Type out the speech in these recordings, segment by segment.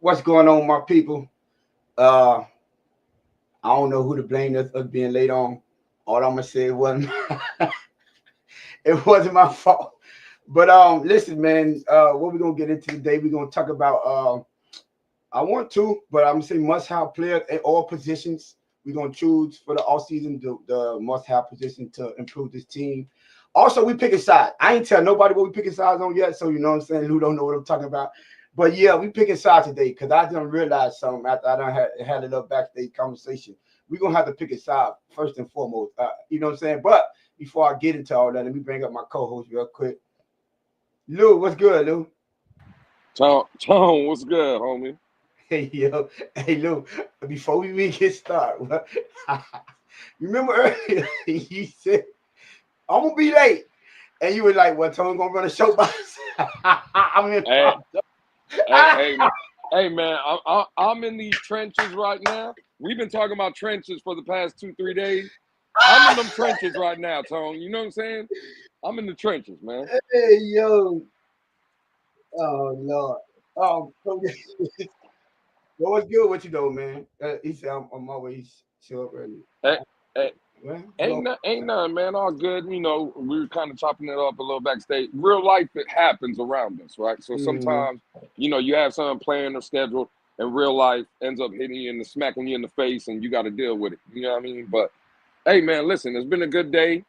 What's going on, my people? Uh, I don't know who to blame us being late on. All I'm gonna say it wasn't my fault. But listen, man. What we're gonna get into today? We're gonna talk about. I want to, but I'm gonna say must-have players at all positions. We're gonna choose for the offseason the must-have position to improve this team. Also, we pick a side. I ain't tell nobody what we picking sides on yet, so you know what I'm saying. Who don't know what I'm talking about? But yeah, we picking sides today because I didn't realize something after I done had a little backstage conversation. We're gonna have to pick a side first and foremost. You know what I'm saying? But before I get into all that, let me bring up my co-host real quick. Lou, what's good, Lou? Tom, what's good, homie? Hey yo, hey Lou. Before we even get started, you remember earlier you said I'm gonna be late, and you were like, "Well, Tony gonna run a show by." I'm in. Hey, hey, man, I'm in these trenches right now. We've been talking about trenches for the past 2-3 days. I'm in them trenches right now, Tone. You know what I'm saying? I'm in the trenches, man. Hey yo, oh Lord, okay. Well, what's good with you though, man? He said I'm always show up early. Hey, hey, Well, ain't nothing, man. All good. You know, we were kind of chopping it up a little backstage. Real life, it happens around us, right? So mm-hmm. sometimes, you have something planned or scheduled, and real life ends up hitting you and smacking you in the face, and you got to deal with it. You know what I mean? But hey, man, listen, it's been a good day.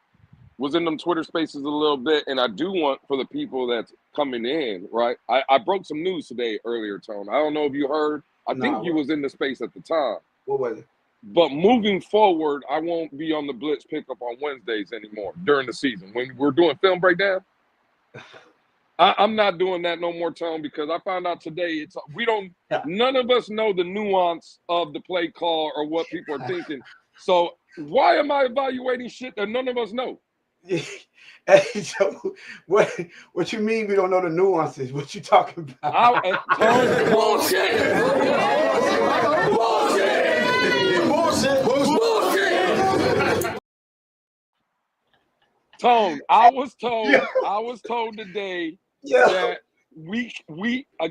Was in them Twitter spaces a little bit, and I do want for the people that's coming in, right? I broke some news today earlier, Tone. I don't know if you heard. I Nah, think you was in the space at the time. what was it? But moving forward, I won't be on the Blitz pickup on Wednesdays anymore during the season. When we're doing film breakdown, I'm not doing that no more, Tone, because I found out today none of us know the nuance of the play call or what people are thinking. So why am I evaluating shit that none of us know? Hey, so what you mean we don't know the nuances? What you talking about? Tone, I was Yeah, told today yeah, that we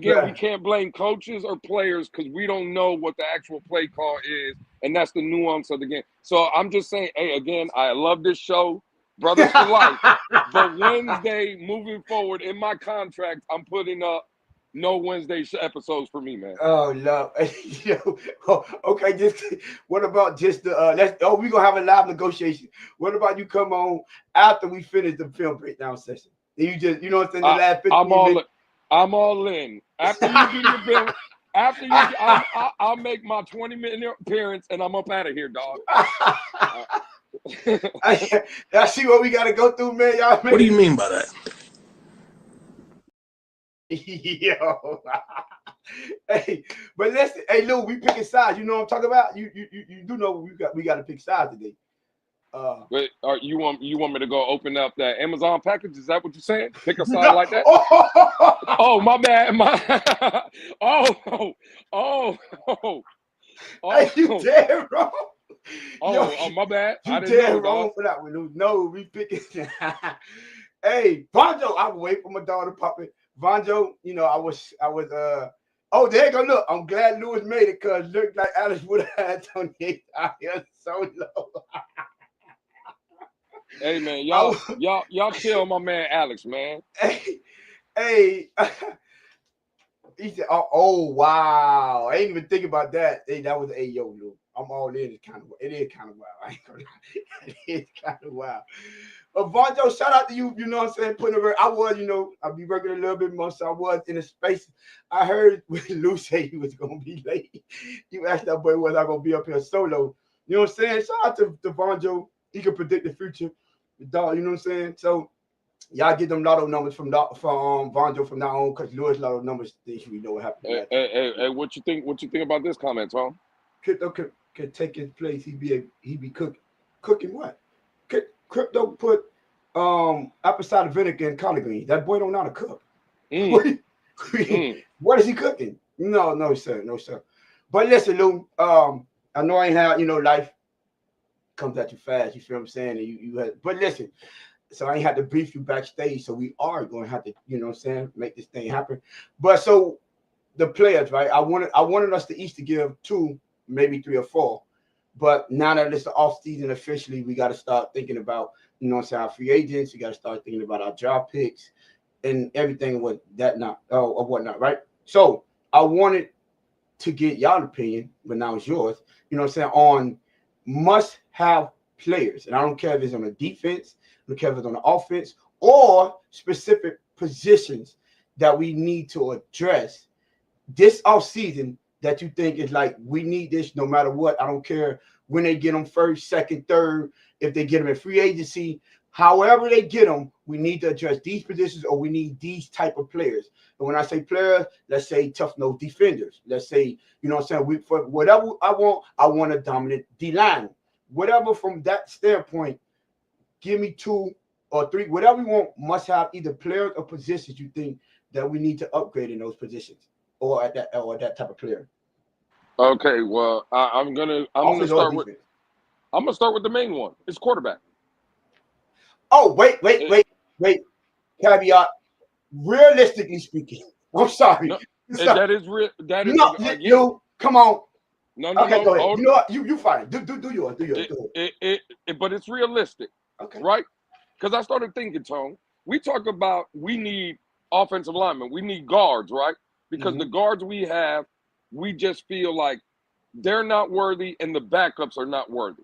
right. can't blame coaches or players because we don't know what the actual play call is, and that's the nuance of the game. So I'm just saying, hey, again, I love this show, brothers for life. But Wednesday, moving forward in my contract, I'm putting up no Wednesday episodes for me, man. Oh no. Okay, just what about just the we're gonna have a live negotiation. What about you come on after we finish the film breakdown session? And you just what I'm saying, the I, last I'm 15 all minutes. I'm all in. After you do your bill, after you, I'll make my 20-minute appearance, and I'm up out of here, dog. Y'all see what we gotta go through, man. Y'all What do you mean by that? Yo. Hey, but listen, hey Lou, we picking sides. You know what I'm talking about? You do know we got to pick sides today. Wait, you want me to go open up that Amazon package? Is that what you're saying? Pick a side No. like that? Oh, my bad. Oh, Hey, you dead wrong. Yo, my bad. you I didn't dead know, wrong dog. for that one, Lou. No, we picking. Hey, Vonjo, I wait for my daughter popping. Vonjo, oh, there you go. Look, I'm glad Lewis made it because looked like Alex would have had Tony out here so low. Hey, man, I y'all chill, my man Alex, man. hey, he said, oh, wow. I ain't even think about that. Hey, that was a yo, Lou. I'm all in. It is kind of wild. I ain't gonna lie. It is kind of wild. But Vonjo, shout out to you. You know what I'm saying? Putting the I was, I'll be working a little bit more. So I was in a space. I heard when Lou say he was gonna be late. You asked that boy was I gonna be up here solo. You know what I'm saying? Shout out to Vonjo. He can predict the future. The dog, you know what I'm saying? So y'all get them lotto numbers from Vonjo from now on because Lewis lotto numbers. We know what happened. Hey, what you think? What you think about this comment, Tom? Crypto could take his place. He be cooking what? Crypto put apple cider vinegar and collard greens. That boy don't know how to cook. What is he cooking? No, sir, no, sir. But listen, Lou. I know I ain't have life comes at you fast. You feel what I'm saying? And you had, but listen. So I ain't had to brief you backstage. So we are going to have to, what I'm saying, make this thing happen. But so the players, right? I wanted us to each to give 2, maybe 3 or 4. But now that it's the off season officially, we got to start thinking about, our free agents. We got to start thinking about our draft picks and everything with that not or whatnot, right? So I wanted to get y'all opinion, but now it's yours. On must have players, and I don't care if it's on the defense, I don't care if it's on the offense, or specific positions that we need to address this off season that you think is like we need this no matter what. I don't care when they get them first, second, third, if they get them in free agency, however they get them, we need to address these positions or we need these type of players. And when I say players, let's say tough nose defenders. Let's say, for whatever I want a dominant D line. Whatever from that standpoint, give me 2 or 3, whatever you want, must have either players or positions you think that we need to upgrade in those positions or at that type of player. Okay, well, Offense or defense. I'm gonna start with the main one. It's quarterback. Oh, wait. Caveat. Realistically speaking, I'm sorry. No, that is real. That is no, again. you come on. No, okay, go ahead. Hold, you know what? You fine. Do yours. Do yours. But it's realistic. Okay. Right? Because I started thinking, Tone. We talk about we need offensive linemen. We need guards, right? Because the guards we have, we just feel like they're not worthy and the backups are not worthy.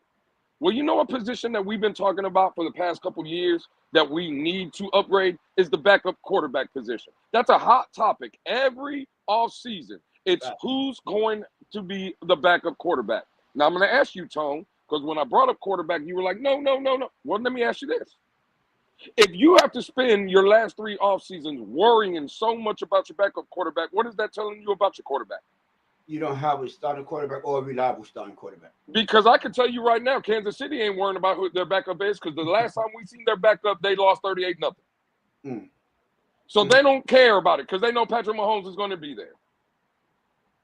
Well, you know a position that we've been talking about for the past couple of years that we need to upgrade is the backup quarterback position. That's a hot topic every offseason. It's who's going to be the backup quarterback. Now, I'm going to ask you, Tone, because when I brought up quarterback, you were like, no. Well, let me ask you this. If you have to spend your last 3 off seasons worrying so much about your backup quarterback, what is that telling you about your quarterback? You don't have a starting quarterback or a reliable starting quarterback. Because I can tell you right now, Kansas City ain't worrying about who their backup is because the last time we seen their backup, they lost 38-0. So they don't care about it because they know Patrick Mahomes is going to be there.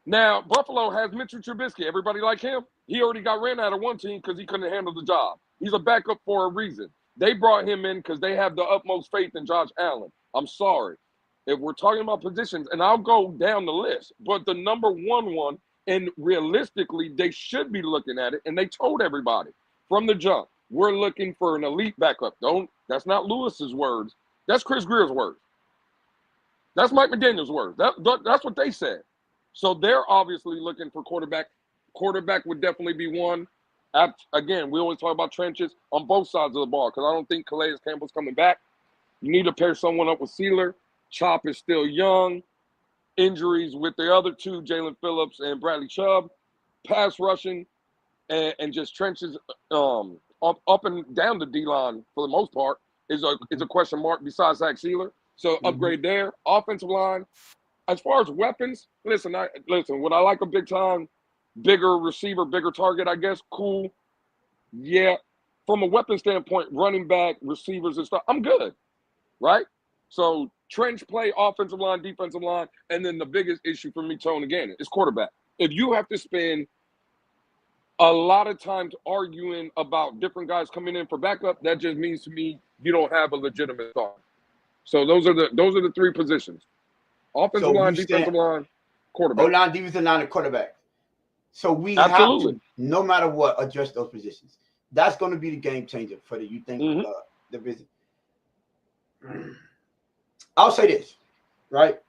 Now, Buffalo has Mitchell Trubisky. Everybody like him? He already got ran out of one team because he couldn't handle the job. He's a backup for a reason. They brought him in because they have the utmost faith in Josh Allen. I'm sorry. If we're talking about positions, and I'll go down the list, but the number one, and realistically, they should be looking at it, and they told everybody from the jump, we're looking for an elite backup. That's not Lewis's words. That's Chris Greer's words. That's Mike McDaniel's words. That's what they said. So they're obviously looking for quarterback. Quarterback would definitely be one. Again, we always talk about trenches on both sides of the ball because I don't think Calais Campbell's coming back. You need to pair someone up with Sealer. Chop is still young. Injuries with the other 2, Jalen Phillips and Bradley Chubb. Pass rushing and just trenches up and down the D-line for the most part is a question mark besides Zach Sealer. So upgrade there. Offensive line. As far as weapons, listen, would I like a bigger receiver, bigger target, I guess? Cool. Yeah. From a weapon standpoint, running back, receivers and stuff, I'm good. Right? So trench play, offensive line, defensive line, and then the biggest issue for me, Tone, again, is quarterback. If you have to spend a lot of times arguing about different guys coming in for backup, that just means to me you don't have a legitimate starter. So those are the 3 positions. Offensive line, defensive line, quarterback. O-line, defensive line, and quarterback. So we have to, no matter what, address those positions. That's going to be the game changer for the division. I'll say this, right?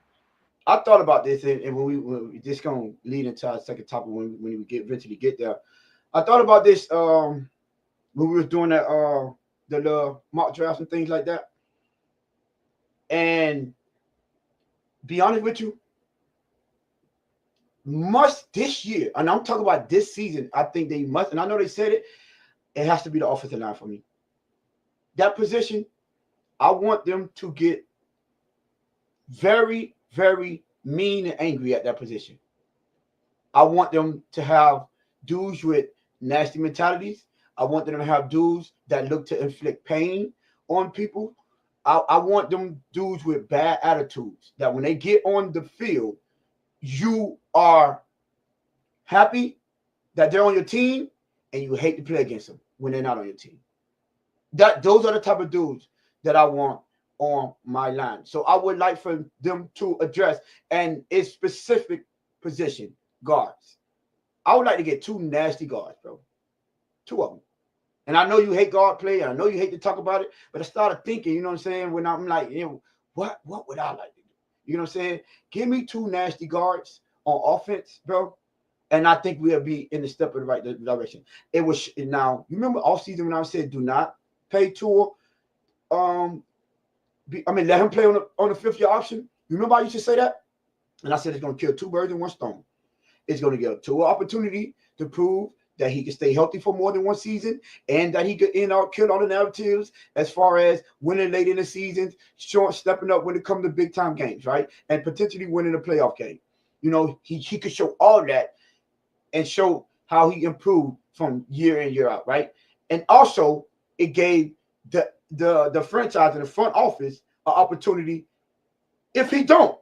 I thought about this, and when we just going to lead into our second topic when we eventually get there. I thought about this when we was doing the mock drafts and things like that. And be honest with you, must this year, and I'm talking about this season, I think they must, and I know they said it has to be the offensive line for me. That position, I want them to get very, very mean and angry at that position. I want them to have dudes with nasty mentalities. I want them to have dudes that look to inflict pain on people. I want them dudes with bad attitudes that when they get on the field, you are happy that they're on your team and you hate to play against them when they're not on your team. Those are the type of dudes that I want on my line. So I would like for them to address and its specific position guards. I would like to get two nasty guards, bro. Two of them. And I know you hate guard play. I know you hate to talk about it, but I started thinking, you know what I'm saying? When I'm like, what would I like to do? You know what I'm saying? Give me two nasty guards on offense, bro. And I think we'll be in the step of the right direction. It was now, you remember offseason when I said do not pay Tua, let him play on the 5th-year option. You remember I used to say that? And I said it's gonna kill two birds in one stone. It's going to give Tua opportunity to prove that he can stay healthy for more than one season and that he could kill all the narratives as far as winning late in the season, stepping up when it comes to big time games, right? And potentially winning a playoff game. He could show all that and show how he improved from year in, year out, right? And also it gave the franchise and the front office an opportunity. If he don't,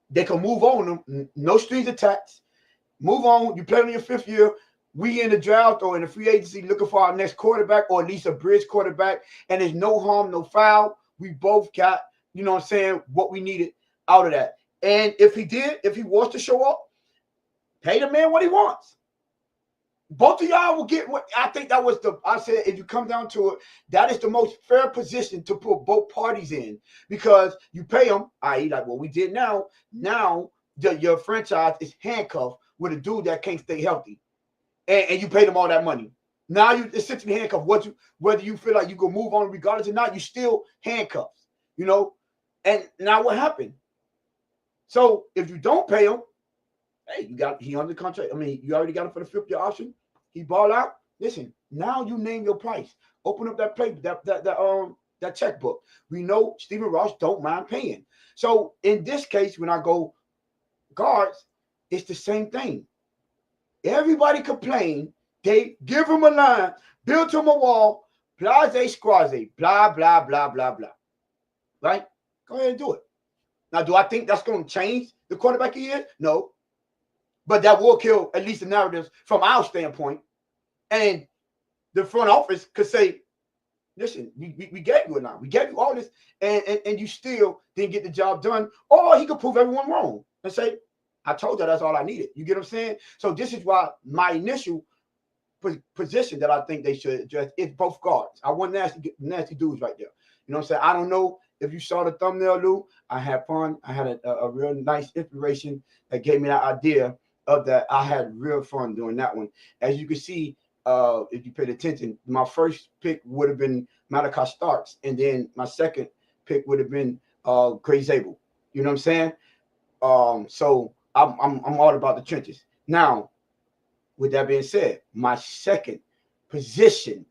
they can move on them, no strings attached. Move on. You play in your 5th year. We in the draft or in the free agency looking for our next quarterback or at least a bridge quarterback. And there's no harm, no foul. We both got, you know what I'm saying, what we needed out of that. And if he wants to show up, pay the man what he wants. Both of y'all will get what I think I said, if you come down to it, that is the most fair position to put both parties in because you pay them, i.e., like what we did now. Now your franchise is handcuffed with a dude that can't stay healthy. And you pay them all that money. Now you essentially handcuffed. Whether you feel like you can move on regardless or not, you still handcuffed. And now what happened? So if you don't pay him, hey, he under contract. I mean, you already got him for the 5th-year option. He ball out. Listen, now you name your price. Open up that plate, that checkbook. We know Stephen Ross don't mind paying. So in this case, when I go guards, it's the same thing. Everybody complain. They give him a line, build him a wall, blase squaze, blah, blah, blah, blah, blah. Right? Go ahead and do it. Now, do I think that's going to change the quarterback he is? No. But that will kill at least the narratives from our standpoint. And the front office could say, listen, we gave you a line. We gave you all this, and you still didn't get the job done. Or he could prove everyone wrong and say, I told you that's all I needed. You get what I'm saying? So this is why my initial position that I think they should address is both guards. I want nasty dudes right there. You know what I'm saying? I don't know if you saw the thumbnail, Lou. I had fun. I had a real nice inspiration that gave me that idea of that. I had real fun doing that one. As you can see, if you paid attention, my first pick would have been Malachi Starks, and then my second pick would have been Gray Zabel. You know what I'm saying? So I'm all about the trenches. Now, with that being said, my second position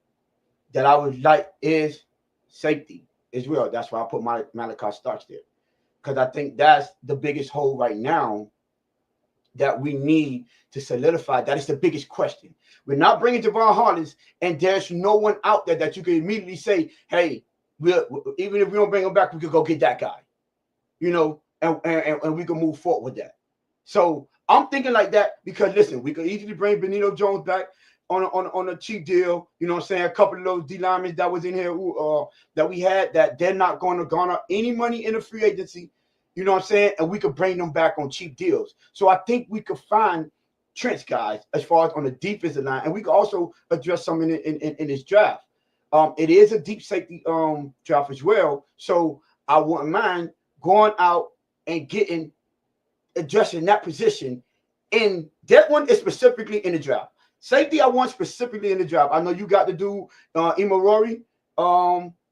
that I would like is safety as well. That's why I put my Malachi Starks there, because I think that's the biggest hole right now that we need to solidify. That is the biggest question. We're not bringing Javon Hollis, and there's no one out there that you can immediately say, hey, even if we don't bring him back, we could go get that guy, and we can move forward with that. So I'm thinking like that because, listen, we could easily bring Benito Jones back on a cheap deal. You know what I'm saying? A couple of those D linemen that was in here that we had that they're not going to garner any money in the free agency. You know what I'm saying? And we could bring them back on cheap deals. So I think we could find trench guys as far as on the defensive line. And we could also address some in this draft. It is a deep safety draft as well. So I wouldn't mind going out and addressing that position. And that one is specifically in the draft. Safety, I want specifically in the draft. I know you got to do Imorori.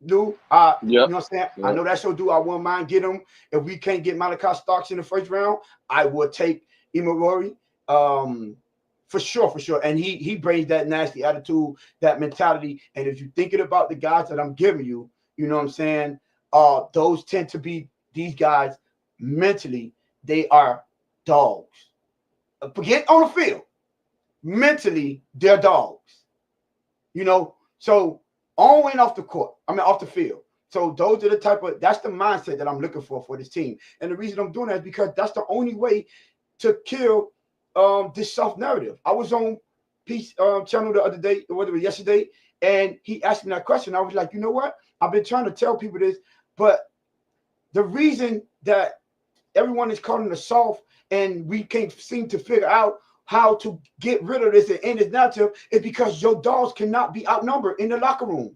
You know what I'm saying? Yep. I know that's your dude. I wouldn't mind getting him. If we can't get Malachi Starks in the first round, I would take Imorori for sure. And he brings that nasty attitude, that mentality. And if you're thinking about the guys that I'm giving you, you know what I'm saying? Those tend to be these guys mentally. They are dogs. Forget on the field. Mentally, they're dogs. So on and off the court. off the field. So those are that's the mindset that I'm looking for this team. And the reason I'm doing that is because that's the only way to kill this soft narrative. I was on Peace channel the other day, whether it was yesterday, and he asked me that question. I was like, you know what? I've been trying to tell people this But the reason that everyone is calling us soft and we can't seem to figure out how to get rid of this and end this narrative is because your dogs cannot be outnumbered in the locker room.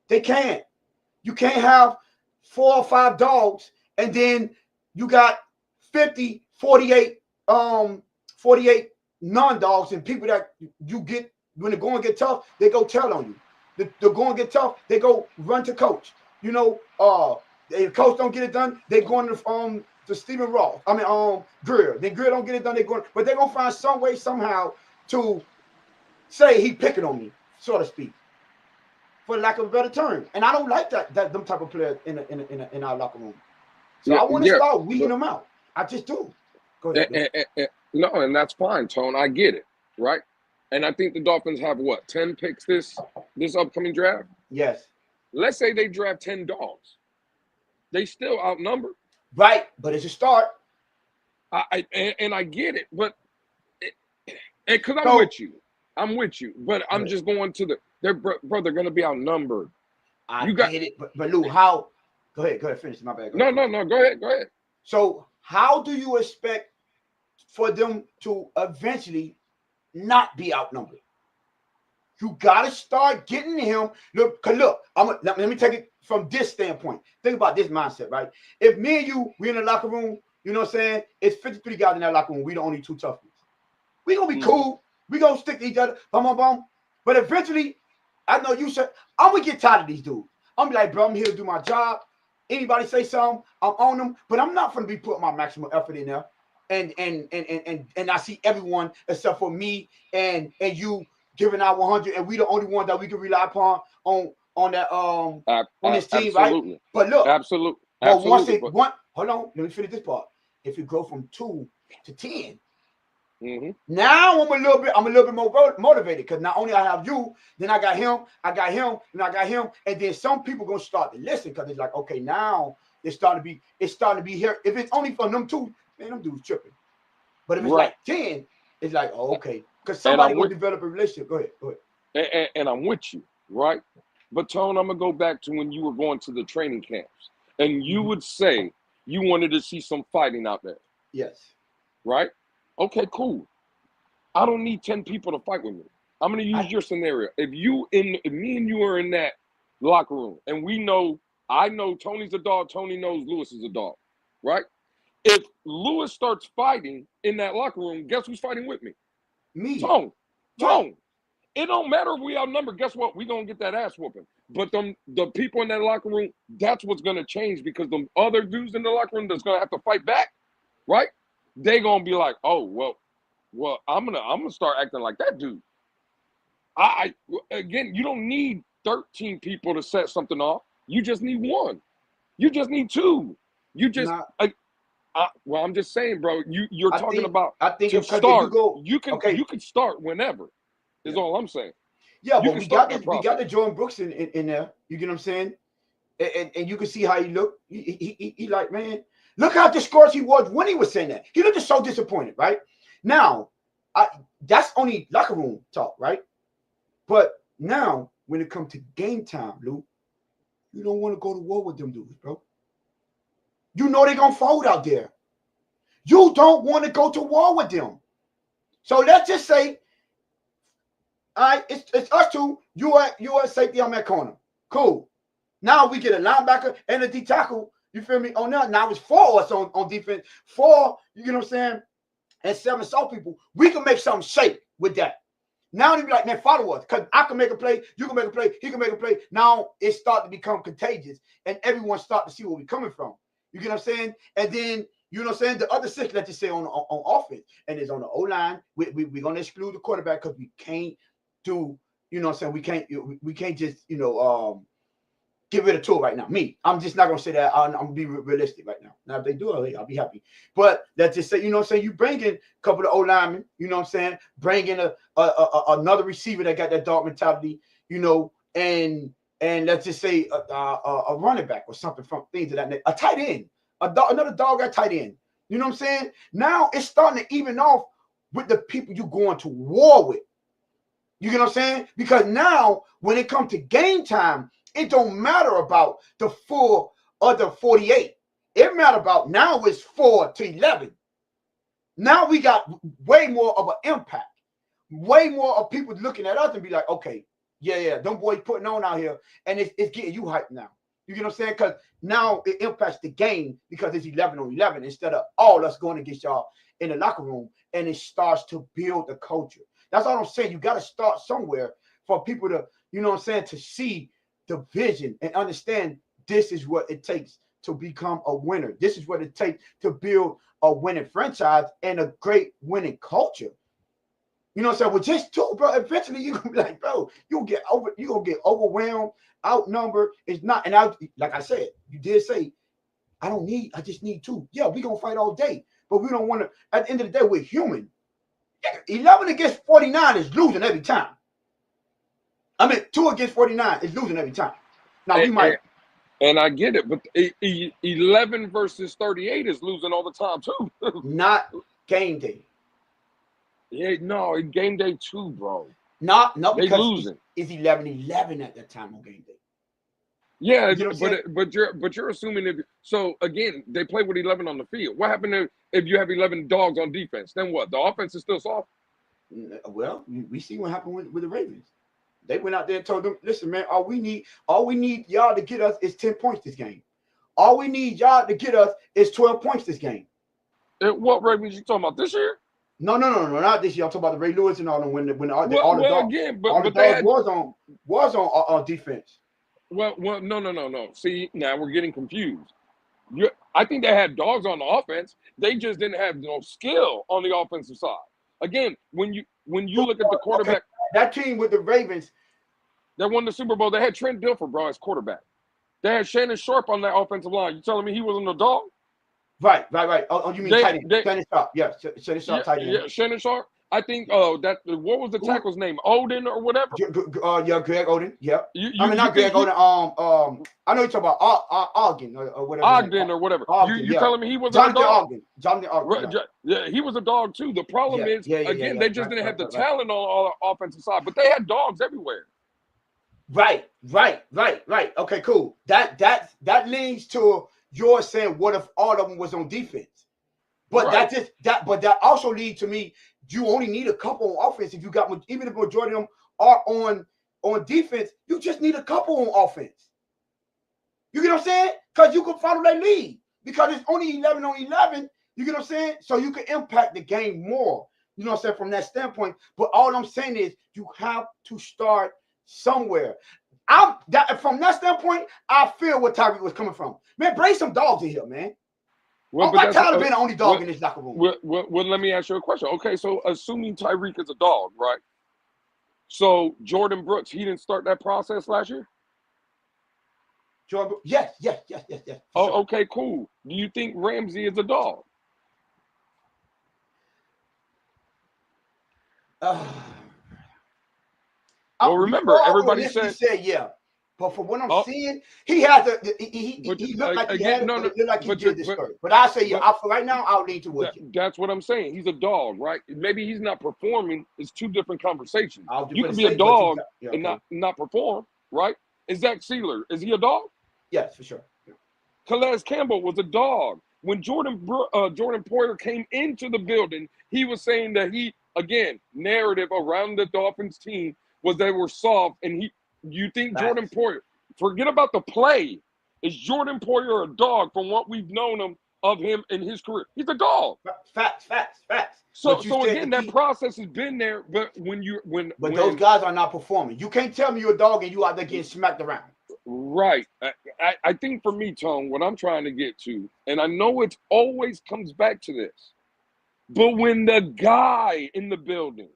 They can't. You can't have 4 or 5 dogs and then you got 50, 48, 48 non-dogs and people that you get when they're going to get tough, they go tell on you. They're going to get tough, they go run to coach. You know, if coach don't get it done, they going to Stephen Ross. I mean, Greer. Then Greer don't get it done, they going, but they're gonna find some way somehow to say he picking on me, so to speak, for lack of a better term. And I don't like that them type of players in our locker room. So I want to start weeding them out. I just do. Go ahead. No, and that's fine, Tone. I get it, right? And I think the Dolphins have what, 10 picks this upcoming draft? Yes. Let's say they draft 10 dogs. They still outnumbered. Right, but it's a start. I get it, but because I'm with you, but I'm just going to they're going to be outnumbered. I get it, but Lou, how? Go ahead, finish. My bad. No, go ahead. So how do you expect for them to eventually not be outnumbered? You gotta start getting him. Look, let me take it from this standpoint. Think about this mindset, right? If me and you, we in the locker room, you know what I'm saying? It's 53 guys in that locker room. We the only 2 tough ones. We gonna be cool. We gonna stick to each other. Boom. But eventually, I know you said, I'm gonna get tired of these dudes. I'm be like, bro, I'm here to do my job. Anybody say something, I'm on them. But I'm not gonna be putting my maximum effort in there. And I see everyone except for me and you giving out 100, and we the only one that we can rely upon on that on this team, absolutely. Right? But look, absolutely. But once hold on, let me finish this part. If you go from 2 to 10, now I'm a little bit more motivated because not only I have you, then I got him, and I got him, and then some people gonna start to listen because it's like, okay, now it's starting to be here. If it's only for them 2, man, them dudes tripping. But if it's like 10, it's like, oh, okay. Because somebody will develop a relationship. Go ahead. And I'm with you, right? But Tone, I'm gonna go back to when you were going to the training camps, and you would say you wanted to see some fighting out there. Yes. Right? Okay, cool. I don't need 10 people to fight with me. I'm gonna use your scenario. If me and you are in that locker room, and I know Tony's a dog, Tony knows Lewis is a dog, right? If Lewis starts fighting in that locker room, guess who's fighting with me? Me. Tone. It don't matter if we outnumber. Guess what? We're going to get that ass whooping. But the people in that locker room, that's what's going to change because the other dudes in the locker room that's going to have to fight back, right? They going to be like, oh, well, I'm gonna start acting like that dude. Again, you don't need 13 people to set something off. You just need 1. You just need 2. You just well, I'm just saying, bro. You're talking about to start. You can start whenever. Is all I'm saying. Yeah, but we got the Jordan Brooks in there. You get what I'm saying? And you can see how he looked. He like, man, look how discouraged he was when he was saying that. He looked just so disappointed, right? Now, that's only locker room talk, right? But now, when it comes to game time, Lou, you don't want to go to war with them dudes, bro. You know they're gonna fold out there. You don't want to go to war with them. So let's just say, all right, it's us 2. You are safety on that corner. Cool. Now we get a linebacker and a D tackle. You feel me? On that. Now it's 4 of us on defense. 4, you know what I'm saying? And 7 soft people. We can make something shake with that. Now they be like, man, follow us. Because I can make a play, you can make a play, he can make a play. Now it start to become contagious. And everyone start to see where we're coming from. You get what I'm saying? And then, you know what I'm saying? The other 6, let's just say on offense. And it's on the O-line. We're going to exclude the quarterback because we can't do, you know what I'm saying? We can't just, get rid of 2 right now. I'm just not going to say that. I'm going to be realistic right now. Now, if they do it, I'll be happy. But let's just say, you know what I'm saying? You bring in a couple of O-linemen, you know what I'm saying? Bring in another receiver that got that dog mentality, and let's just say a running back or something from things of that nature. A tight end. Another dog at tight end. You know what I'm saying? Now it's starting to even off with the people you're going to war with. You get what I'm saying? Because now when it comes to game time, It don't matter about the full other 48. It matter about now it's 4-11. Now we got way more of an impact. Way more of people looking at us and be like, okay, yeah, them boys putting on out here, and it's getting you hyped now. You get what I'm saying? Because now it impacts the game because it's 11-11 instead of all us going against y'all in the locker room, and it starts to build the culture. That's all I'm saying. You got to start somewhere for people to, you know what I'm saying, to see the vision and understand this is what it takes to become a winner. This is what it takes to build a winning franchise and a great winning culture. You know what I'm saying? Well, just two, bro. Eventually, you're gonna be like, bro, you're gonna get overwhelmed, outnumbered. It's not, and like I said, you did say, I just need two. Yeah, we're gonna fight all day, but we don't want to. At the end of the day, we're human. 11 against 49 is losing every time. I mean, 2 against 49 is losing every time. Now we might. And I get it, but 11 versus 38 is losing all the time too. Not game day. Yeah, no, game day too, bro. No, they because losing. It's 11-11 at that time on game day. Yeah, you know but you're assuming if so again they play with 11 on the field. What happened if you have 11 dogs on defense? Then what? The offense is still soft. Well, we see what happened with the Ravens. They went out there and told them, listen, man, all we need y'all to get us is 10 points this game. All we need y'all to get us is 12 points this game. What Ravens you talking about this year? No, not this year. I'm talking about the Ray Lewis and all them when all the dogs was on defense. Well, no. See, now we're getting confused. I think they had dogs on the offense. They just didn't have no skill on the offensive side. Again, when you look at the quarterback, that team with the Ravens that won the Super Bowl, they had Trent Dilfer, bro, as quarterback. They had Shannon Sharp on that offensive line. You telling me he wasn't a dog? Right. Oh, you mean tight end? Shannon Sharp, yeah. Shannon Sharp, tight end. Yeah, Shannon Sharp. I think what was the tackle's name? Odin or whatever? Yeah, Greg Odin. Yeah. Not Greg Odin. I know you're talking about Ogden or whatever. Ogden or whatever. You telling me he was a dog? Jonathan Ogden. Yeah, he was a dog too. The problem is, they just didn't have the talent on the offensive side, but they had dogs everywhere. Right. Okay, cool. That leads to your saying, what if all of them was on defense? But that also leads to me. You only need a couple on offense if you got, even if the majority of them are on defense. You just need a couple on offense. You get what I'm saying? Because you can follow that lead because it's only 11-11. You get what I'm saying? So you can impact the game more. You know what I'm saying from that standpoint. But all I'm saying is you have to start somewhere. From that standpoint, I feel where Tyreek was coming from. Man, bring some dogs in here, man. Well, my Tyler been the only dog in this locker room. Well, let me ask you a question. Okay, so assuming Tyreek is a dog, right? So Jordan Brooks, he didn't start that process last year? Jordan, yes. Oh, sure. Okay, cool. Do you think Ramsey is a dog? Well, remember, everybody said yeah. But from what I'm seeing, he has he looked like he had it, but it looked like he did this first. But I say, yeah, right now, I'll lean towards you. That's what I'm saying. He's a dog, right? Maybe he's not performing. It's two different conversations. You can be a dog and not perform, right? Is Zach Sealer, is he a dog? Yes, for sure. Yeah. Calais Campbell was a dog. When Jordan Poyer came into the building, he was saying that narrative around the Dolphins team was they were soft, and you think Jordan Poyer, forget about the play. Is Jordan Poyer a dog from what we've known of him in his career? He's a dog. Facts. So again, that process has been there, but when those guys are not performing. You can't tell me you're a dog and you out there getting smacked around. Right. I think for me, Tone, what I'm trying to get to, and I know it always comes back to this, but when the guy in the building,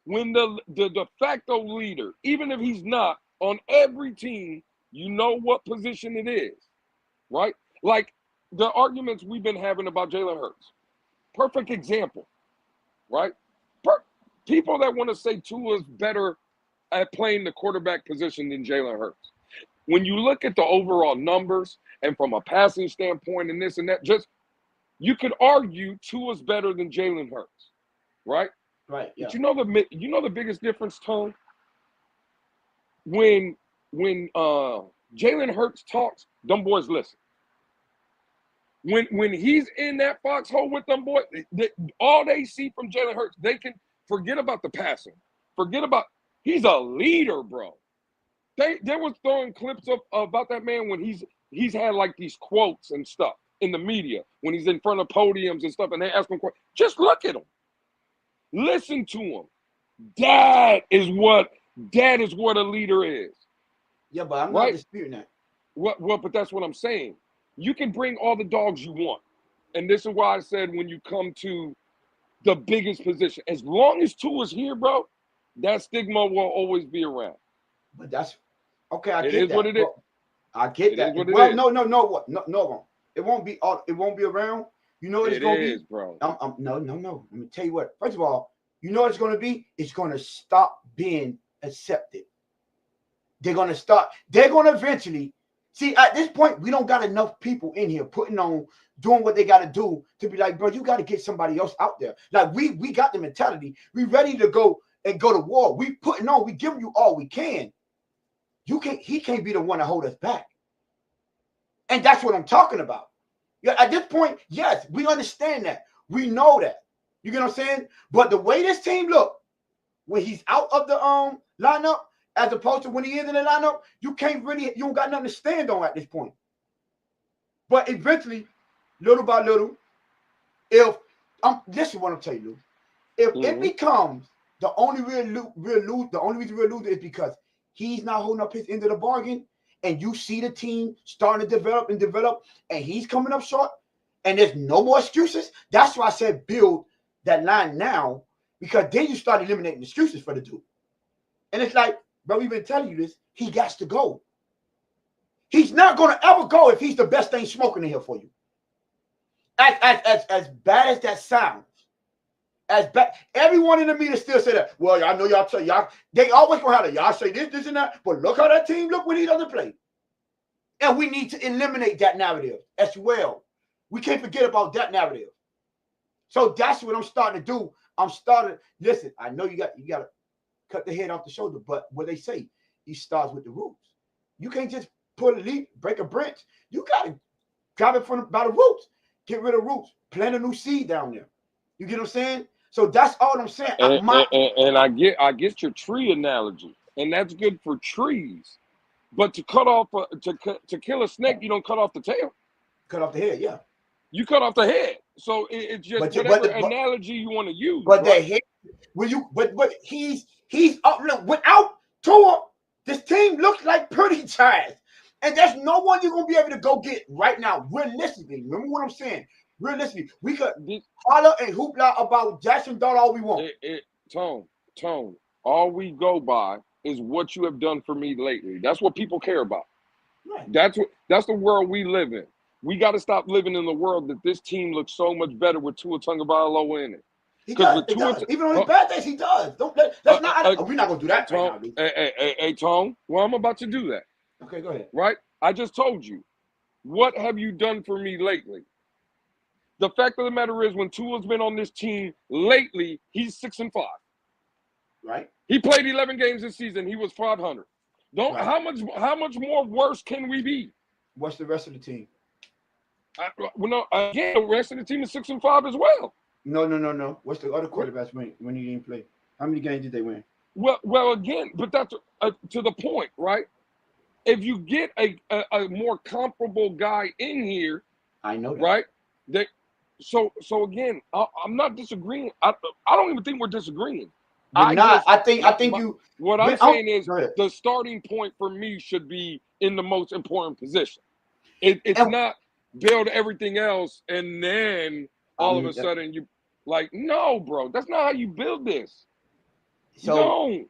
when the de facto leader, even if he's not on every team, you know what position it is, right? Like the arguments we've been having about Jalen Hurts. Perfect example, right? People that want to say Tua's better at playing the quarterback position than Jalen Hurts. When you look at the overall numbers and from a passing standpoint and this and that, you could argue Tua's better than Jalen Hurts, right? Right. Yeah. But you know the biggest difference, Tone? When Jalen Hurts talks, them boys listen. When he's in that foxhole with them boys, all they see from Jalen Hurts, they can forget about the passing. He's a leader, bro. They were throwing clips about that man when he's had like these quotes and stuff in the media when he's in front of podiums and stuff, and they ask him questions. Just look at him. Listen to him. That is what a leader is. Yeah, but I'm not disputing that. Well, but that's what I'm saying. You can bring all the dogs you want. And this is why I said when you come to the biggest position, as long as Tua's here, bro, that stigma will always be around. But that's okay. I It get is that. what it is. I get It that. is what it Well, is. no. It won't be around. You know what it's gonna be, bro. No. Let me tell you what. First of all, you know what it's gonna be? It's gonna stop being accepted. They're gonna eventually. See, at this point, we don't got enough people in here doing what they got to do to be like, bro, you got to get somebody else out there. Like, we got the mentality. We ready to go to war. We putting on. We giving you all we can. He can't be the one to hold us back. And that's what I'm talking about. Yeah, at this point, yes, we understand that. We know that. You get what I'm saying? But the way this team look, when he's out of the lineup, as opposed to when he is in the lineup, you don't got nothing to stand on at this point. But eventually, little by little, this is what I'm telling you, if it becomes the only reason we're losing is because he's not holding up his end of the bargain, and you see the team starting to develop, and he's coming up short, and there's no more excuses. That's why I said build that line now, because then you start eliminating excuses for the dude. And it's like, bro, we've been telling you this. He got to go. He's not going to ever go if he's the best thing smoking in here for you. As bad as that sounds, as bad, everyone in the media still say that. Well, I know y'all. They always gonna have that. Y'all say this, and that. But look how that team look when he doesn't play. And we need to eliminate that narrative as well. We can't forget about that narrative. So that's what I'm starting to do. Listen, I know you got to cut the head off the shoulder, but what they say, he starts with the roots. You can't just pull a leaf, break a branch. You got to grab it by the roots. Get rid of roots. Plant a new seed down there. You get what I'm saying? So that's all I'm saying. And I get your tree analogy, and that's good for trees. But to cut off to kill a snake, you don't cut off the tail. Cut off the head, yeah. You cut off the head. So it's just whatever analogy you want to use. But right? The head, but he's up. Look, without Tua, this team looks like pretty trash. And there's no one you're gonna be able to go get right now. Realistically, remember what I'm saying. Realistically, we could holler and hoopla about Jackson Dart all we want. Tone. All we go by is what you have done for me lately. That's what people care about. Right. That's the world we live in. We got to stop living in the world that this team looks so much better with Tua Tagovailoa in it. He does. Even on his bad days, he does. We're not gonna do that Tone, right now, dude. Hey, Tone. Well, I'm about to do that. Okay, go ahead. Right? I just told you. What have you done for me lately? The fact of the matter is, when Tua's been on this team lately, he's 6-5. Right. He played 11 games this season. He was 500. Right. How much more worse can we be? What's the rest of the team? Again, the rest of the team is 6-5 as well. No. What's the other quarterbacks when he didn't play? How many games did they win? Well, again, but that's to the point, right? If you get a more comparable guy in here, I know that. Right? So again, I'm not disagreeing. I don't even think we're disagreeing. I think you. What I'm saying is the starting point for me should be in the most important position. It's not build everything else and then all of a sudden you like, no, bro, that's not how you build this. So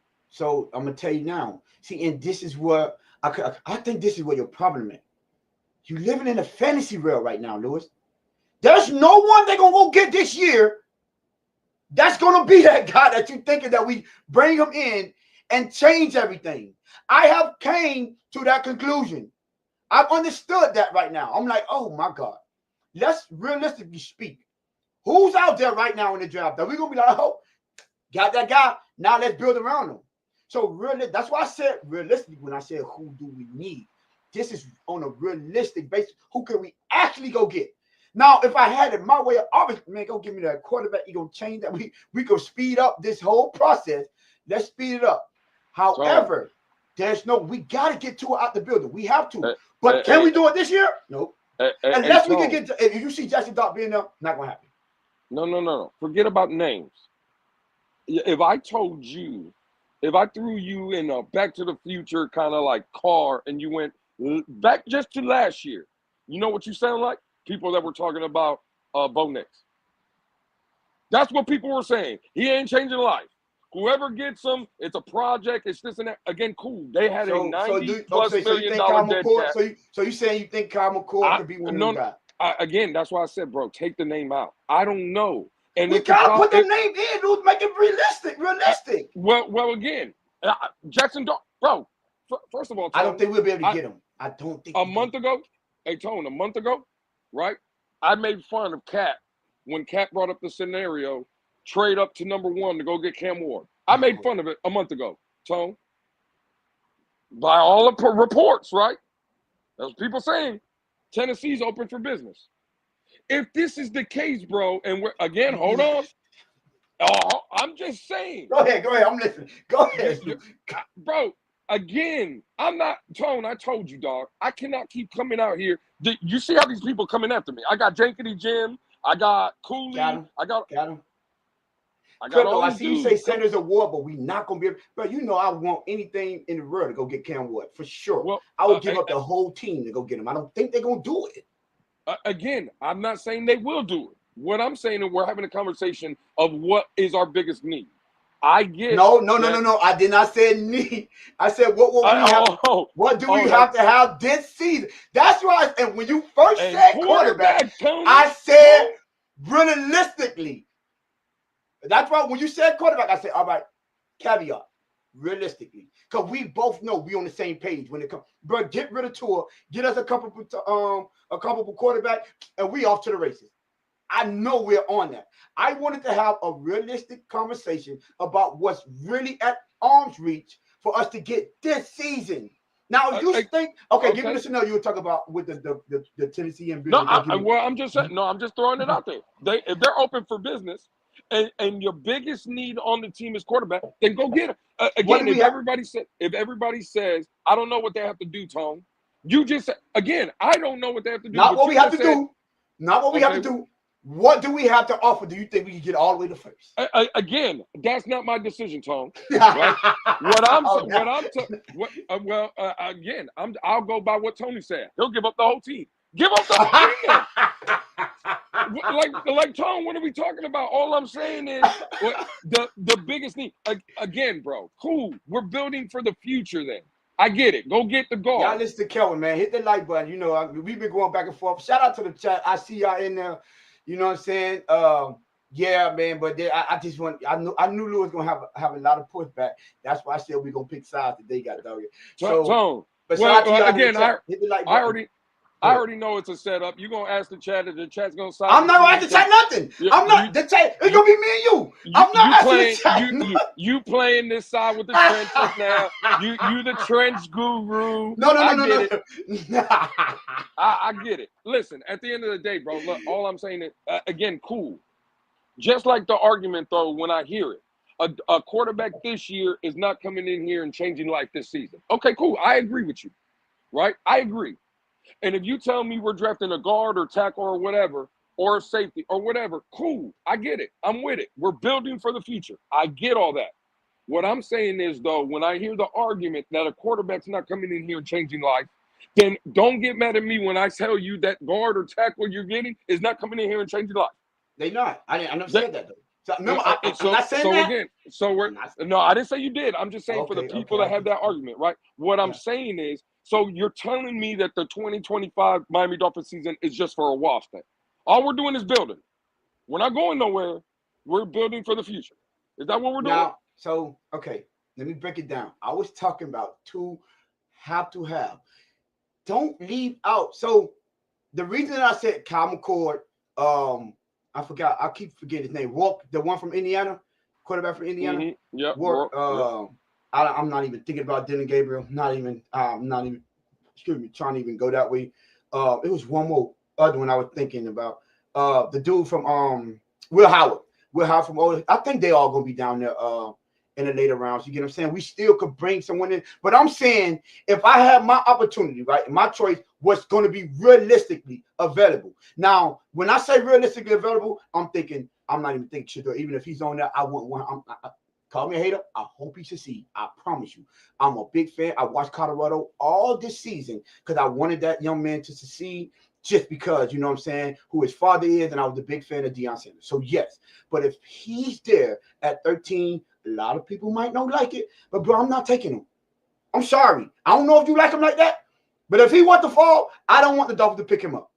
I'm gonna tell you now. See, and this is what I think this is where your problem is. You're living in a fantasy world right now, Lewis. There's no one they're gonna go get this year. That's gonna be that guy that you thinking that we bring him in and change everything. I have came to that conclusion. I've understood that right now. I'm like, oh my God. Let's realistically speak. Who's out there right now in the draft that we're gonna be like, oh, got that guy. Now let's build around him. So really, that's why I said realistically when I said who do we need this is on a realistic basis. Who can we actually go get? Now, if I had it my way, obviously, man, go give me that quarterback. You gonna change that? We could speed up this whole process. Let's speed it up. However, we gotta get Tua out the building. We have to. But can we do it this year? Nope. Unless we can get to, if you see Jackson Dart being there, not gonna happen. No. Forget about names. If I told you, if I threw you in a Back to the Future kind of like car and you went back just to last year, you know what you sound like? People that were talking about Bo Nix. That's what people were saying. He ain't changing life. Whoever gets him, it's a project. It's this and that. Again, cool. They had a $90+ million dead cap. So you saying you think Kyle McCord could be one of them guys? Again, that's why I said, bro, take the name out. I don't know. And we gotta put the name in, dude. Make it realistic. Well, again, Jackson, bro. First of all, Tone, I don't think we'll be able to get him. I don't think. A month ago, right? I made fun of Cat when Cat brought up the scenario, trade up to number 1 to go get Cam Ward. I made fun of it a month ago, Tone. By all the reports, right? There's people saying Tennessee's open for business. If this is the case, bro, and we're again, hold on. I'm just saying. Go ahead. I'm listening. Go ahead, bro. Again, I'm not Tone. I told you, dog. I cannot keep coming out here. You see how these people coming after me? I got Jankety Jim. I got Cooley. Got him. I got him. I see you say Sanders Award, but we not gonna be able. But you know, I want anything in the world to go get Cam Ward for sure. Well, I would give up the whole team to go get him. I don't think they're gonna do it. Again, I'm not saying they will do it. What I'm saying is we're having a conversation of what is our biggest need. I get no. I did not say need. I said what will we have? What do we have to have this season? That's why. And when you first said quarterback, I said realistically. That's why when you said quarterback, I said all right. Caveat, realistically, because we both know we on the same page when it comes. But get rid of Tua, get us a couple quarterback, and we off to the races. I know we're on that. I wanted to have a realistic conversation about what's really at arm's reach for us to get this season. Now, you think, okay, give me the scenario you were talking about with the Tennessee and business. I'm just saying, I'm just throwing it out there. If they're open for business and your biggest need on the team is quarterback, then go get him. Again, if everybody says, I don't know what they have to do, Tone, you just said, again, I don't know what they have to do. Not what we have to do. Not what we have to do. What do we have to offer? Do you think we can get all the way to first? Again, that's not my decision, Tone. Right? Again, I'll go by what Tony said. He'll give up the whole team. Give up the whole team. like Tone, what are we talking about? All I'm saying is the biggest need. Again, bro, cool. We're building for the future then. I get it. Go get the goal. Y'all listen to Kelvin, man. Hit the like button. You know, we've been going back and forth. Shout out to the chat. I see y'all in there. You know what I'm saying? Yeah, man. But I just want. I knew Lou was gonna have a lot of pushback. That's why I said we're gonna pick sides that they got dog. So, but again, I already know it's a setup. You're gonna ask the chat, and the chat's gonna sign. I'm not gonna ask the chat nothing. I'm not the chat. It's gonna be me and you. I'm not asking the chat. You playing this side with the trenches now. You the trench guru. No. I get it. Listen, at the end of the day, bro. Look, all I'm saying is, again, cool. Just like the argument, though, when I hear it, a quarterback this year is not coming in here and changing life this season. Okay, cool. I agree with you, right? I agree. And if you tell me we're drafting a guard or tackle or whatever, or a safety or whatever, cool. I get it. I'm with it. We're building for the future. I get all that. What I'm saying is, though, when I hear the argument that a quarterback's not coming in here and changing life, then don't get mad at me when I tell you that guard or tackle you're getting is not coming in here and changing life. They not. I never said that, though. So, no, I'm not saying that. Again, I didn't say you did. I'm just saying for the people that have that argument, right? What I'm saying is, so you're telling me that the 2025 Miami Dolphins season is just for a wash thing. All we're doing is building. We're not going nowhere. We're building for the future. Is that what we're doing? Now, so, okay, let me break it down. I was talking about have to have. Don't leave out. So the reason I said Kyle McCord, I forgot. I keep forgetting his name. Rourke, the one from Indiana, quarterback from Indiana. Mm-hmm. Yep. Rourke. I'm not even thinking about Dylan Gabriel. I'm not even. excuse me, trying to even go that way. It was one more other one I was thinking about. The dude from Will Howard. Will Howard from Old. I think they all gonna be down there in the later rounds. You get what I'm saying? We still could bring someone in, but I'm saying if I have my opportunity, right, my choice, what's going to be realistically available. Now, when I say realistically available, I'm thinking I'm not even thinking Shador. Even if he's on there, I want one. Call me a hater. I hope he succeeds. I promise you. I'm a big fan. I watched Colorado all this season because I wanted that young man to succeed. Just because, you know what I'm saying, who his father is, and I was a big fan of Deion Sanders. So, yes. But if he's there at 13, a lot of people might not like it. But, bro, I'm not taking him. I'm sorry. I don't know if you like him like that. But if he wants to fall, I don't want the Dolphins to pick him up.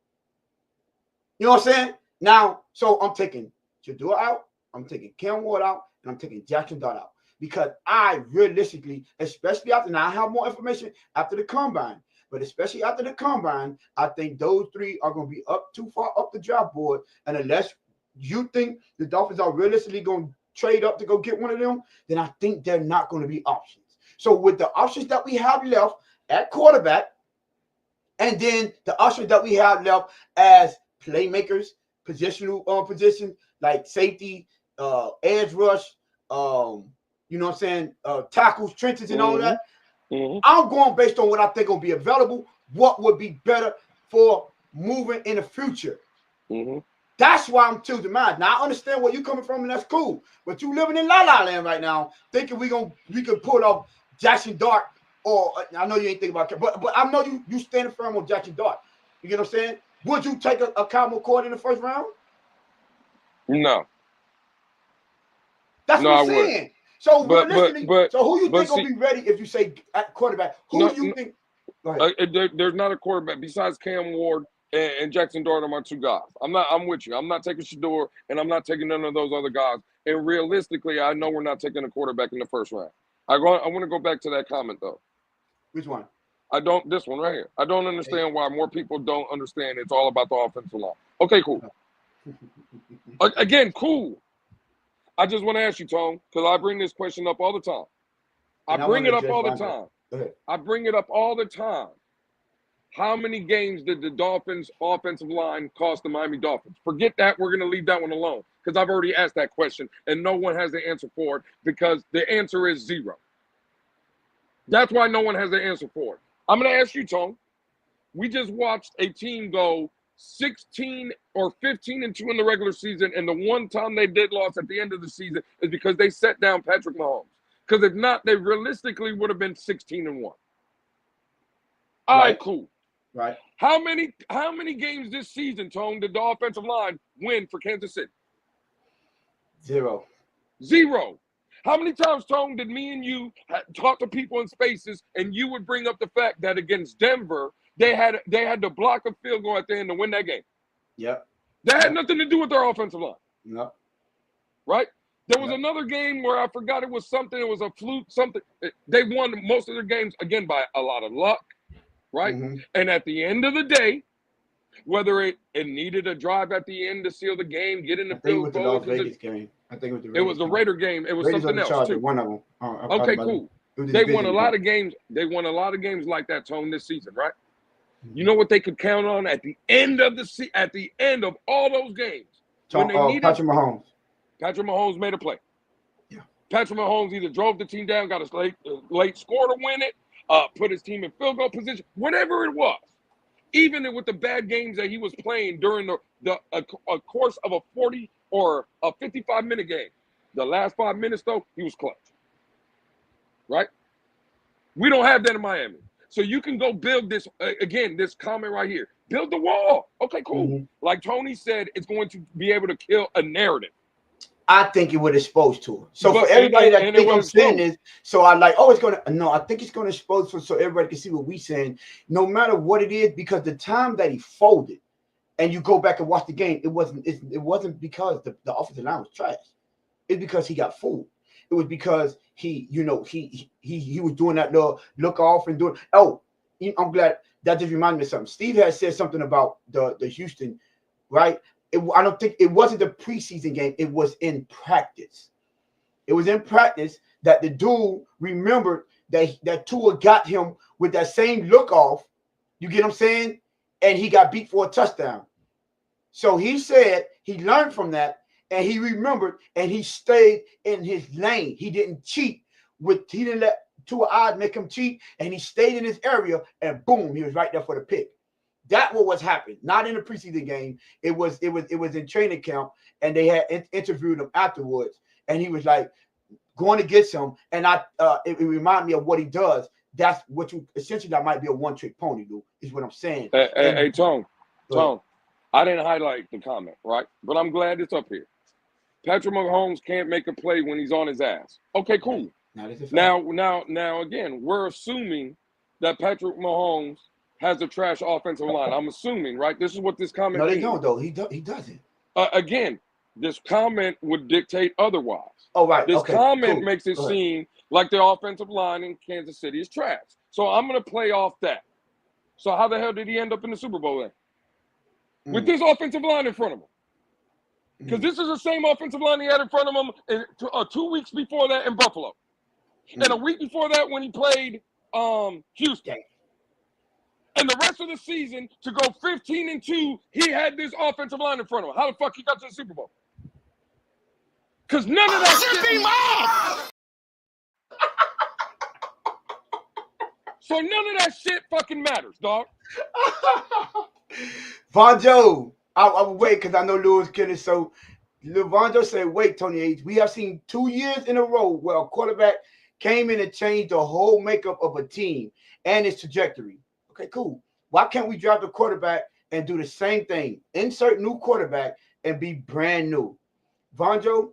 You know what I'm saying? Now, so I'm taking Shador out. I'm taking Cam Ward out. And I'm taking Jackson Dart out. Because I realistically, especially after, now I have more information after the combine. But especially after the combine, I think those three are going to be up too far up the draft board. And unless you think the Dolphins are realistically going to trade up to go get one of them, then I think they're not going to be options. So with the options that we have left at quarterback, and then the options that we have left as playmakers, positional positions like safety, edge rush, you know what I'm saying, tackles, trenches, and all that. I'm going based on what I think will be available, what would be better for moving in the future. That's why I'm choosing mine. Now I understand where you're coming from, and that's cool. But you living in La La Land right now, thinking we can pull off Jackson Dart, or I know you ain't thinking about it, but I know you standing firm on Jackson Dart. You get what I'm saying? Would you take a Kyle McCord in the first round? No. That's what I'm saying. So realistically, so who you think will be ready if you say at quarterback? Who do you think? There's not a quarterback besides Cam Ward and Jackson Dart are my two guys. I'm with you. I'm not taking Shador, and I'm not taking none of those other guys. And realistically, I know we're not taking a quarterback in the first round. I want to go back to that comment though. Which one? This one right here. I don't understand why more people don't understand it's all about the offensive line. Okay, cool. Again, cool. I just want to ask you, Tone, because I bring this question up all the time. I bring it up all the time. How many games did the Dolphins' offensive line cost the Miami Dolphins? Forget that. We're going to leave that one alone because I've already asked that question, and no one has the answer for it because the answer is 0. That's why no one has the answer for it. I'm going to ask you, Tone. We just watched a team go 16 or 15-2 in the regular season, and the one time they did lose at the end of the season is because they set down Patrick Mahomes. Because if not, they realistically would have been 16-1. All right, cool. Right. How many games this season, Tone, did the offensive line win for Kansas City? 0. How many times, Tone, did me and you talk to people in spaces, and you would bring up the fact that against Denver, they had to block a field goal at the end to win that game? Yep. That had nothing to do with their offensive line. Yep. Right? There was another game where I forgot it was something. It was a fluke, something. They won most of their games, again, by a lot of luck. Right? And at the end of the day, whether it needed a drive at the end to seal the game, get in the field goal. I think it was the Las Vegas game. I think it was the Raider game. It was Raiders something else too. One of them. Okay, cool. They won a lot of games. They won a lot of games like that, Tone, this season, right? You know what they could count on at the end of at the end of all those games when they needed Patrick Mahomes. Patrick Mahomes made a play. Yeah. Patrick Mahomes either drove the team down, got a late score to win it, put his team in field goal position, whatever it was. Even with the bad games that he was playing during a course of a 40 or a 55-minute game, the last 5 minutes, though, he was clutch. Right? We don't have that in Miami. So you can go build this, again, this comment right here. Build the wall. Okay, cool. Like Tony said, it's going to be able to kill a narrative. I think it would expose to it. So for everybody that think I'm saying this, so I like, it's going to, no, I think it's going to expose so everybody can see what we're saying, no matter what it is, because the time that he folded, and you go back and watch the game, it wasn't because the offensive line was trash. It's because he got fooled. It was because he was doing that little look off and doing. I'm glad that just reminded me of something. Steve has said something about the Houston, right? I don't think it wasn't the preseason game. It was in practice. It was in practice that the dude remembered that Tua got him with that same look off You get what I'm saying? And he got beat for a touchdown. So he said he learned from that and he remembered and he stayed in his lane. He didn't cheat he didn't let Tua Odd make him cheat, and he stayed in his area and boom, he was right there for the pick. That was happened. Not in the preseason game. It was in training camp, and they had interviewed him afterwards, and he was like going to get him. And it reminded me of what he does. That's what you essentially that might be a one-trick pony, dude. Is what I'm saying. Hey, Tone, I didn't highlight the comment, right? But I'm glad it's up here. Patrick Mahomes can't make a play when he's on his ass. Okay, cool. Now, again, we're assuming that Patrick Mahomes has a trash offensive line. I'm assuming, right? This is what this comment means. No, they don't, though. He doesn't. Again, this comment would dictate otherwise. Oh, right. This comment makes it seem like the offensive line in Kansas City is trash. So I'm going to play off that. So how the hell did he end up in the Super Bowl then? With this offensive line in front of him? Because this is the same offensive line he had in front of him 2 weeks before that in Buffalo. And a week before that when he played Houston. And the rest of the season, to go 15-2, he had this offensive line in front of him. How the fuck he got to the Super Bowl? Because none of that shit. So none of that shit fucking matters, dog. Vonjo, I will wait because I know Lewis kidding. So Vonjo said, wait, Tony H. We have seen 2 years in a row where a quarterback came in and changed the whole makeup of a team and its trajectory. Okay, cool. Why can't we draft a quarterback and do the same thing? Insert new quarterback and be brand new. Vonjo,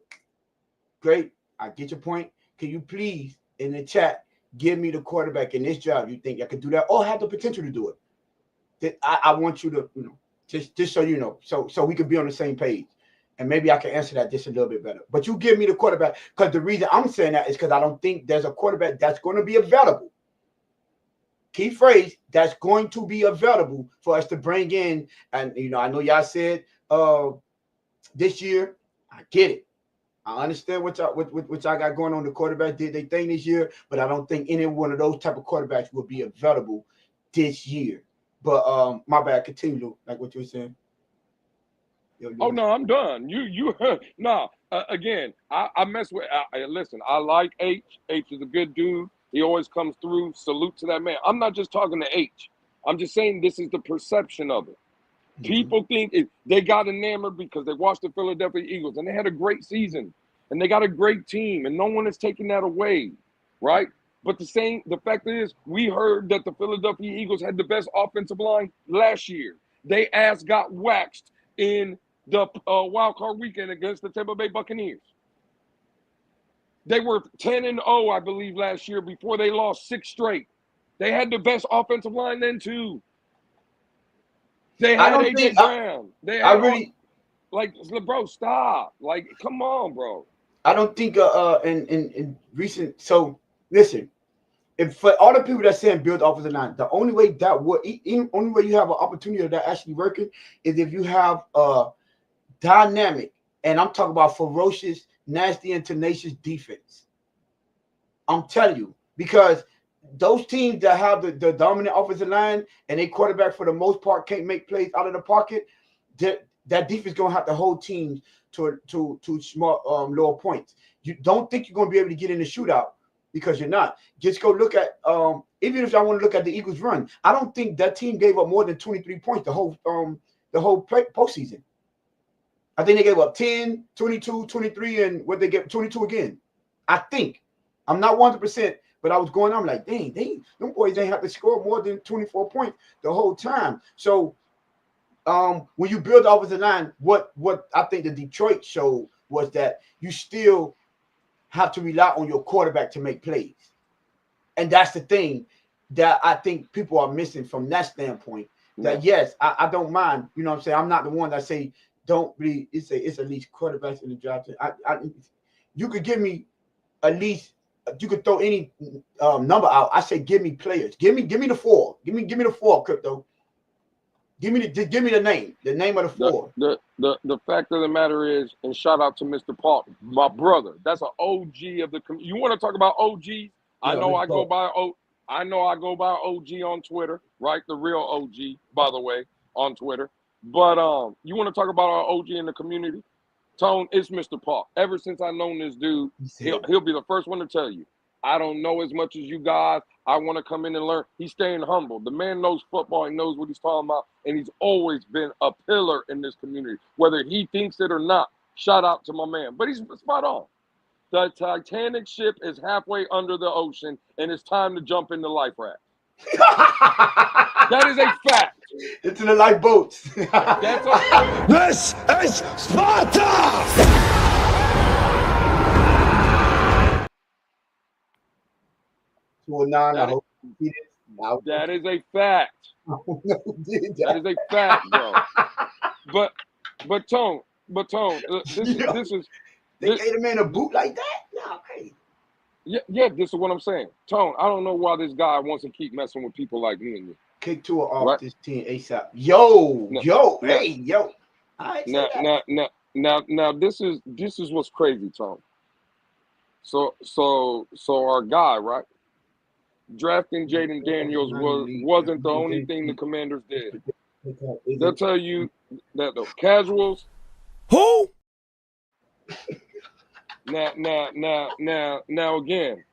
great. I get your point. Can you please, in the chat, give me the quarterback in this job you think I could do that or have the potential to do it? I want you to, just so you know, so we could be on the same page. And maybe I can answer that just a little bit better. But you give me the quarterback, because the reason I'm saying that is because I don't think there's a quarterback that's going to be available. Key phrase, that's going to be available for us to bring in. And, I know y'all said this year. I get it. I understand what y'all got going on. The quarterback did their thing this year, but I don't think any one of those type of quarterbacks will be available this year. But my bad. Continue, like what you were saying. Oh no, I'm done. Again, I mess with. Listen, I like H. H is a good dude. He always comes through. Salute to that man. I'm not just talking to H. I'm just saying this is the perception of it. People think they got enamored because they watched the Philadelphia Eagles and they had a great season and they got a great team and no one is taking that away, right? But the fact is, we heard that the Philadelphia Eagles had the best offensive line last year. They ass got waxed in the wild card weekend against the Tampa Bay Buccaneers. They were 10-0, I believe, last year before they lost 6 straight. They had the best offensive line then too. They had AJ Brown. They had bro, stop. Like, come on, bro. I don't think in recent. So listen, if for all the people that saying build offensive line, the only way that would only way you have an opportunity of that actually working is if you have a dynamic, and I'm talking about ferocious, nasty, and tenacious defense. I'm telling you, because those teams that have the dominant offensive line and they quarterback for the most part can't make plays out of the pocket, that defense gonna have to hold teams to small lower points. You don't think you're gonna be able to get in the shootout because you're not. Just go look at even if I want to look at the Eagles run, I don't think that team gave up more than 23 points the whole postseason. I think they gave up 10, 22, 23, and what they get 22 again. I think. I'm not 100%, but I was going on like, dang, them boys ain't have to score more than 24 points the whole time. So when you build the offensive line, what I think the Detroit showed was that you still have to rely on your quarterback to make plays. And that's the thing that I think people are missing from that standpoint. That yes, I don't mind. You know what I'm saying? I'm not the one that say don't really. It's at least quarterbacks in the draft. You could give me at least. You could throw any number out. I say give me players. Give me the 4. Give me the 4, Crypto. Give me the name of the 4. The fact of the matter is, and shout out to Mr. Paul, my brother. That's an OG of the community. You want to talk about OGs? I know I go by I know I go by OG on Twitter, right? The real OG, by the way, on Twitter. But you want to talk about our OG in the community? Tone, it's Mr. Paul. Ever since I known this dude, he'll be the first one to tell you. I don't know as much as you guys. I want to come in and learn. He's staying humble. The man knows football. He knows what he's talking about. And he's always been a pillar in this community, whether he thinks it or not. Shout out to my man. But he's spot on. The Titanic ship is halfway under the ocean, and it's time to jump in the life raft. That is a fact. Into the lifeboats. That's a This is Sparta! That is a fact. That is a fact, bro. But Tone, this is. They gave a man a boot like that? No, crazy. Yeah, this is what I'm saying. Tone, I don't know why this guy wants to keep messing with people like me and you. Kick Tua off this team ASAP. Yo. Now, this is what's crazy, Tone. So our guy, right? Drafting Jaden Daniels wasn't the only thing the Commanders did. They'll tell you that the casuals. Who? Now again,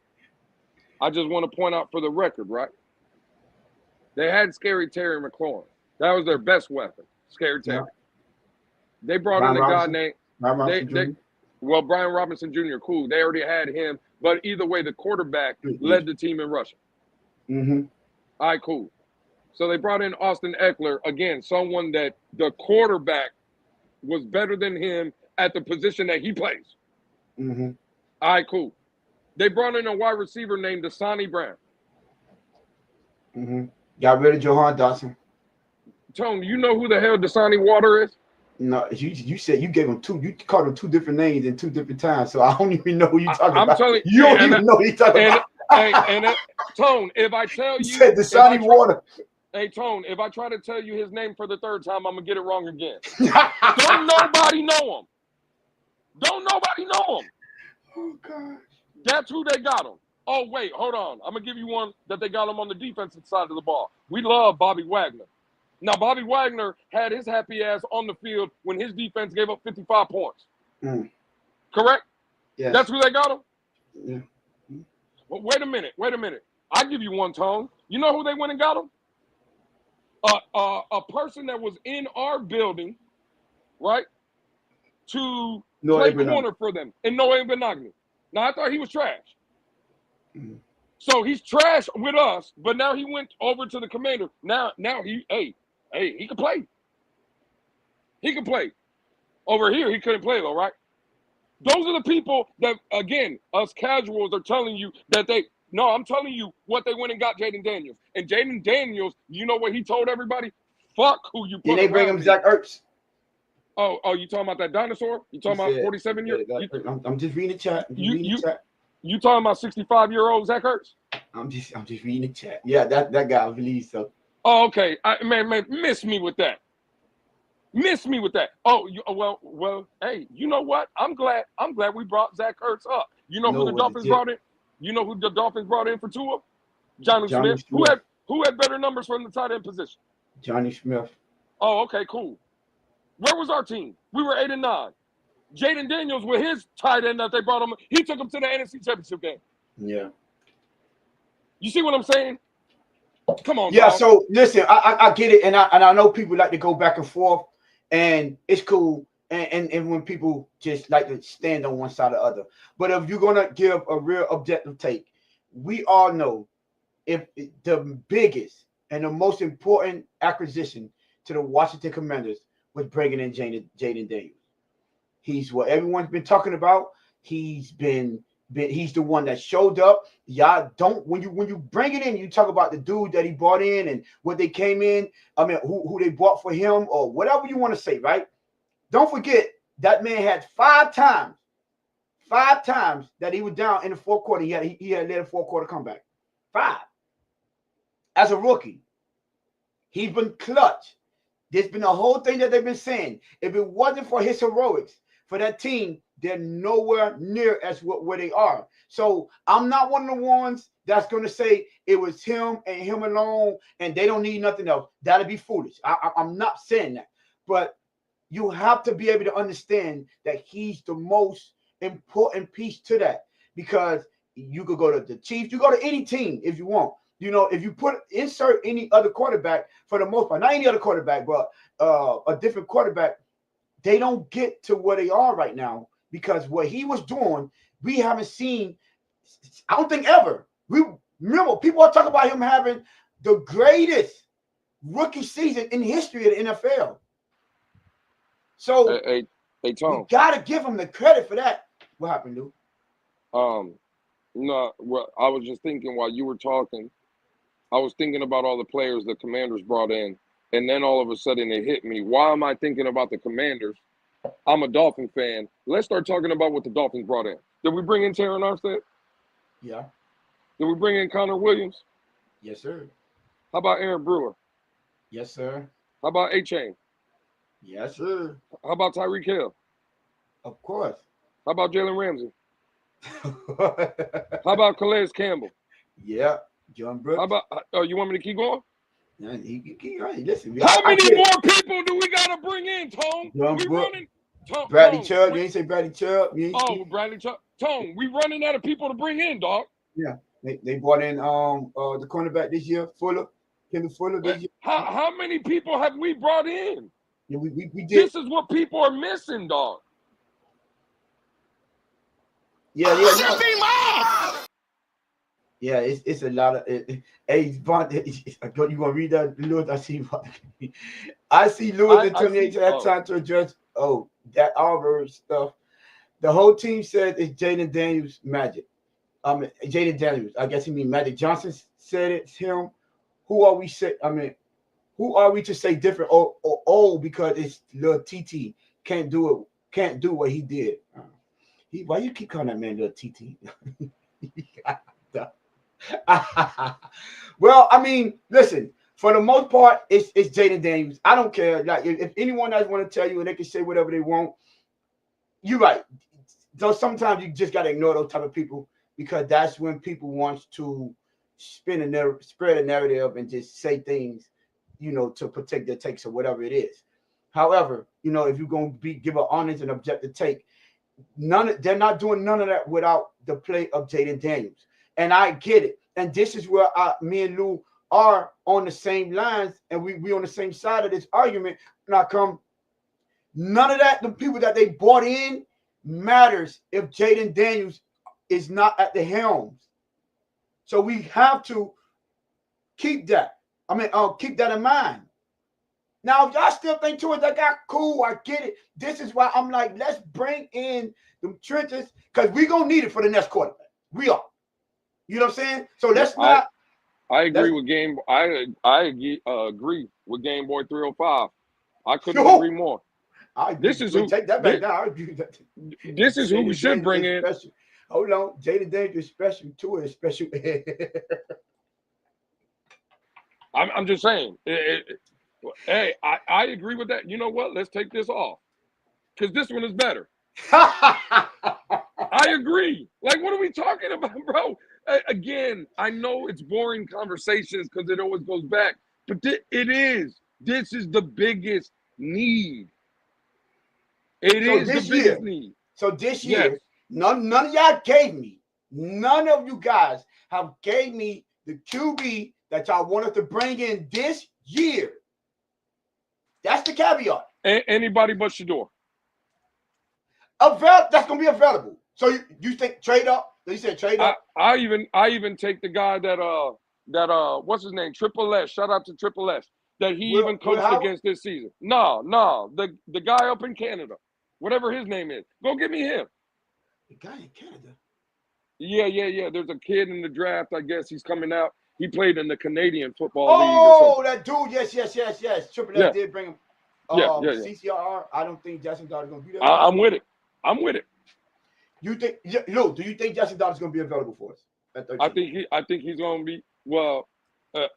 I just want to point out for the record, right? They had Scary Terry McLaurin. That was their best weapon, Scary Terry. Yeah. They brought in a guy named Brian Robinson Jr. Cool. They already had him, but either way, the quarterback led the team in rushing. Mm-hmm. All right, cool. So they brought in Austin Eckler, again, someone that the quarterback was better than him at the position that he plays. Mm-hmm. All right, cool. They brought in a wide receiver named Dasani Brown. Mm-hmm. Got rid of Johan Dotson. Tone, you know who the hell Dasani Water is? No, you said you gave him two. You called him two different names in two different times, so I don't even know who you're talking about. Telling you don't even know who you're talking about. Tone, if I tell you, said Dasani Water. Hey, Tone, if I try to tell you his name for the third time, I'm gonna get it wrong again. Don't nobody know him. Don't nobody know him. Oh gosh. That's who they got him. Oh wait, hold on. I'm gonna give you one that they got him on the defensive side of the ball. We love Bobby Wagner. Now, Bobby Wagner had his happy ass on the field when his defense gave up 55 points. Correct? Yes. That's who they got him? Yeah. Well, wait a minute. I'll give you one, Tone. You know who they went and got him? A person that was in our building, right, to play corner for them, and Noah Benagni. Now, I thought he was trash. Mm-hmm. So he's trash with us, but now he went over to the Commander. Now he can play. He can play. Over here, he couldn't play though, right? Those are the people that, again, us casuals are telling you that I'm telling you what they went and got Jaden Daniels. And Jaden Daniels, you know what he told everybody? Fuck who you put. Did they bring him Zach Ertz? Oh, you talking about that dinosaur? You talking about 47 years? I'm just reading the chat. You talking about 65-year-old Zach Ertz? I'm just reading the chat. Yeah, that guy, I believe so. Oh, okay. Man, miss me with that. Oh, well. Hey, you know what? I'm glad we brought Zach Ertz up. You know who the Dolphins brought in? You know who the Dolphins brought in for Tua? Johnny Smith. Who had better numbers from the tight end position? Johnny Smith. Oh, okay, cool. Where was our team? We were 8-9. Jaden Daniels with his tight end that they brought him, he took him to the NFC Championship game. Yeah. You see what I'm saying? Come on. Yeah. Dog. So listen, I get it, and I know people like to go back and forth, and it's cool. And when people just like to stand on one side or the other, but if you're gonna give a real objective take, we all know if the biggest and the most important acquisition to the Washington Commanders was bringing in Jaden Daniels. He's what everyone's been talking about. He's the one that showed up. Y'all don't when you bring it in, you talk about the dude that he brought in and what they came in. I mean, who they bought for him or whatever you want to say, right? Don't forget that man had five times that he was down in the fourth quarter. He had led a fourth quarter comeback. 5. As a rookie, he's been clutch. There's been a whole thing that they've been saying. If it wasn't for his heroics, for that team, they're nowhere near as where they are. So I'm not one of the ones that's going to say it was him and him alone and they don't need nothing else. That'd be foolish. I'm not saying that. But you have to be able to understand that he's the most important piece to that, because you could go to the Chiefs, you go to any team if you want. If you insert any other quarterback, for the most part, not any other quarterback, but a different quarterback, they don't get to where they are right now, because what he was doing, we haven't seen, I don't think ever. We remember people are talking about him having the greatest rookie season in history of the NFL. So Hey, Tom. we gotta give him the credit for that. What happened, Lou? No, well, I was just thinking while you were talking, I was thinking about all the players the Commanders brought in, and then all of a sudden it hit me. Why am I thinking about the Commanders? I'm a Dolphin fan. Let's start talking about what the Dolphins brought in. Did we bring in Terron Armstead? Yeah. Did we bring in Connor Williams? Yes, sir. How about Aaron Brewer? Yes, sir. How about A-Chain? Yes, sir. How about Tyreek Hill? Of course. How about Jalen Ramsey? How about Calais Campbell? Yeah. John Brooks. How about, you want me to keep going? Yeah, he right. Listen, How many more people do we got to bring in, Tone? John We Brooks. running. Tone, Bradley Chubb. You ain't say Bradley Chubb. Bradley Chubb. Tone, we running out of people to bring in, dog. Yeah. They brought in the cornerback this year, Kendall Fuller this year. How many people have we brought in? Yeah, we did. This is what people are missing, dog. Yeah. Yeah, it's a lot of. Hey, Vaughn, you want to read that, Lewis? I see Lewis in 28 at time to address. Oh, that Auburn stuff. The whole team said it's Jaden Daniels magic. Jaden Daniels. I guess he mean Magic Johnson said it's him. Who are we to say different? Oh, because it's little TT can't do what he did. Why you keep calling that man little TT? Well, I mean, listen. For the most part, it's Jaden Daniels. I don't care. Like if anyone else want to tell you, and they can say whatever they want. You're right. Though sometimes you just gotta ignore those type of people, because that's when people want to spread a narrative and just say things, to protect their takes or whatever it is. However, if you're gonna give an honest and objective take, they're not doing none of that without the play of Jaden Daniels. And I get it. And this is where me and Lou are on the same lines, and we on the same side of this argument. Now none of that, the people that they brought in matters if Jaden Daniels is not at the helms. So we have to keep that. Keep that in mind. Now, if y'all still think to it, that got cool, I get it. This is why I'm like, let's bring in the trenches, because we're going to need it for the next quarterback. We are. You know what I'm saying? So let's not. I agree with Game. I agree with Game Boy 305. I couldn't agree more. This is who. Take that back now. I agree with that. This is who we should bring in. Hold on, Jaden Daniels is special too. Is special. I'm just saying. Hey, I agree with that. You know what? Let's take this off, because this one is better. I agree. Like, what are we talking about, bro? Again, I know it's boring conversations because it always goes back, but it is. This is the biggest need. It is the biggest need. So this year, none of y'all gave me. None of you guys have gave me the QB that y'all wanted to bring in this year. That's the caveat. Anybody but Shador. That's gonna be available. So you think trade up? You said trade up. I even take the guy that what's his name? Triple S. Shout out to Triple S. That he even coached against this season. No, the guy up in Canada, whatever his name is. Go get me him. The guy in Canada. Yeah. There's a kid in the draft. I guess he's coming out. He played in the Canadian Football League. Oh, that dude. Yes. Triple S did bring him. Yeah. CCR. I don't think Jackson Dart is gonna be there. I'm with it. You think, Lou? Do you think Jackson Dart is going to be available for us at 13? I think he's going to be. Well,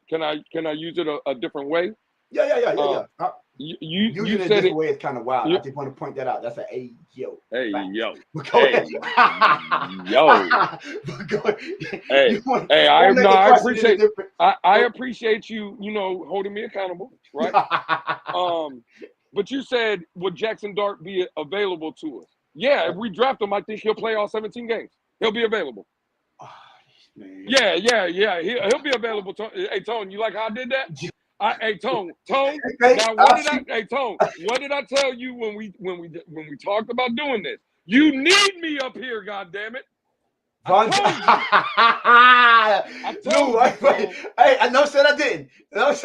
can I use it a different way? Yeah. You Using it said this it. way is kind of wild. You, I just want to point that out. That's a hey yo. hey Fact. yo, But go hey ahead. yo, But go ahead. hey Want, hey. I appreciate different. I appreciate you. You know, holding me accountable, right? But you said, would Jackson Dart be available to us? Yeah, if we draft him, I think he'll play all 17 games. He'll be available. Oh, man. Yeah. He'll be available. Hey, Tone, you like how I did that? Hey, Tone. Now, Tone, what did I tell you when we talked about doing this? You need me up here, goddammit. I told you. Hey, I never said I didn't. But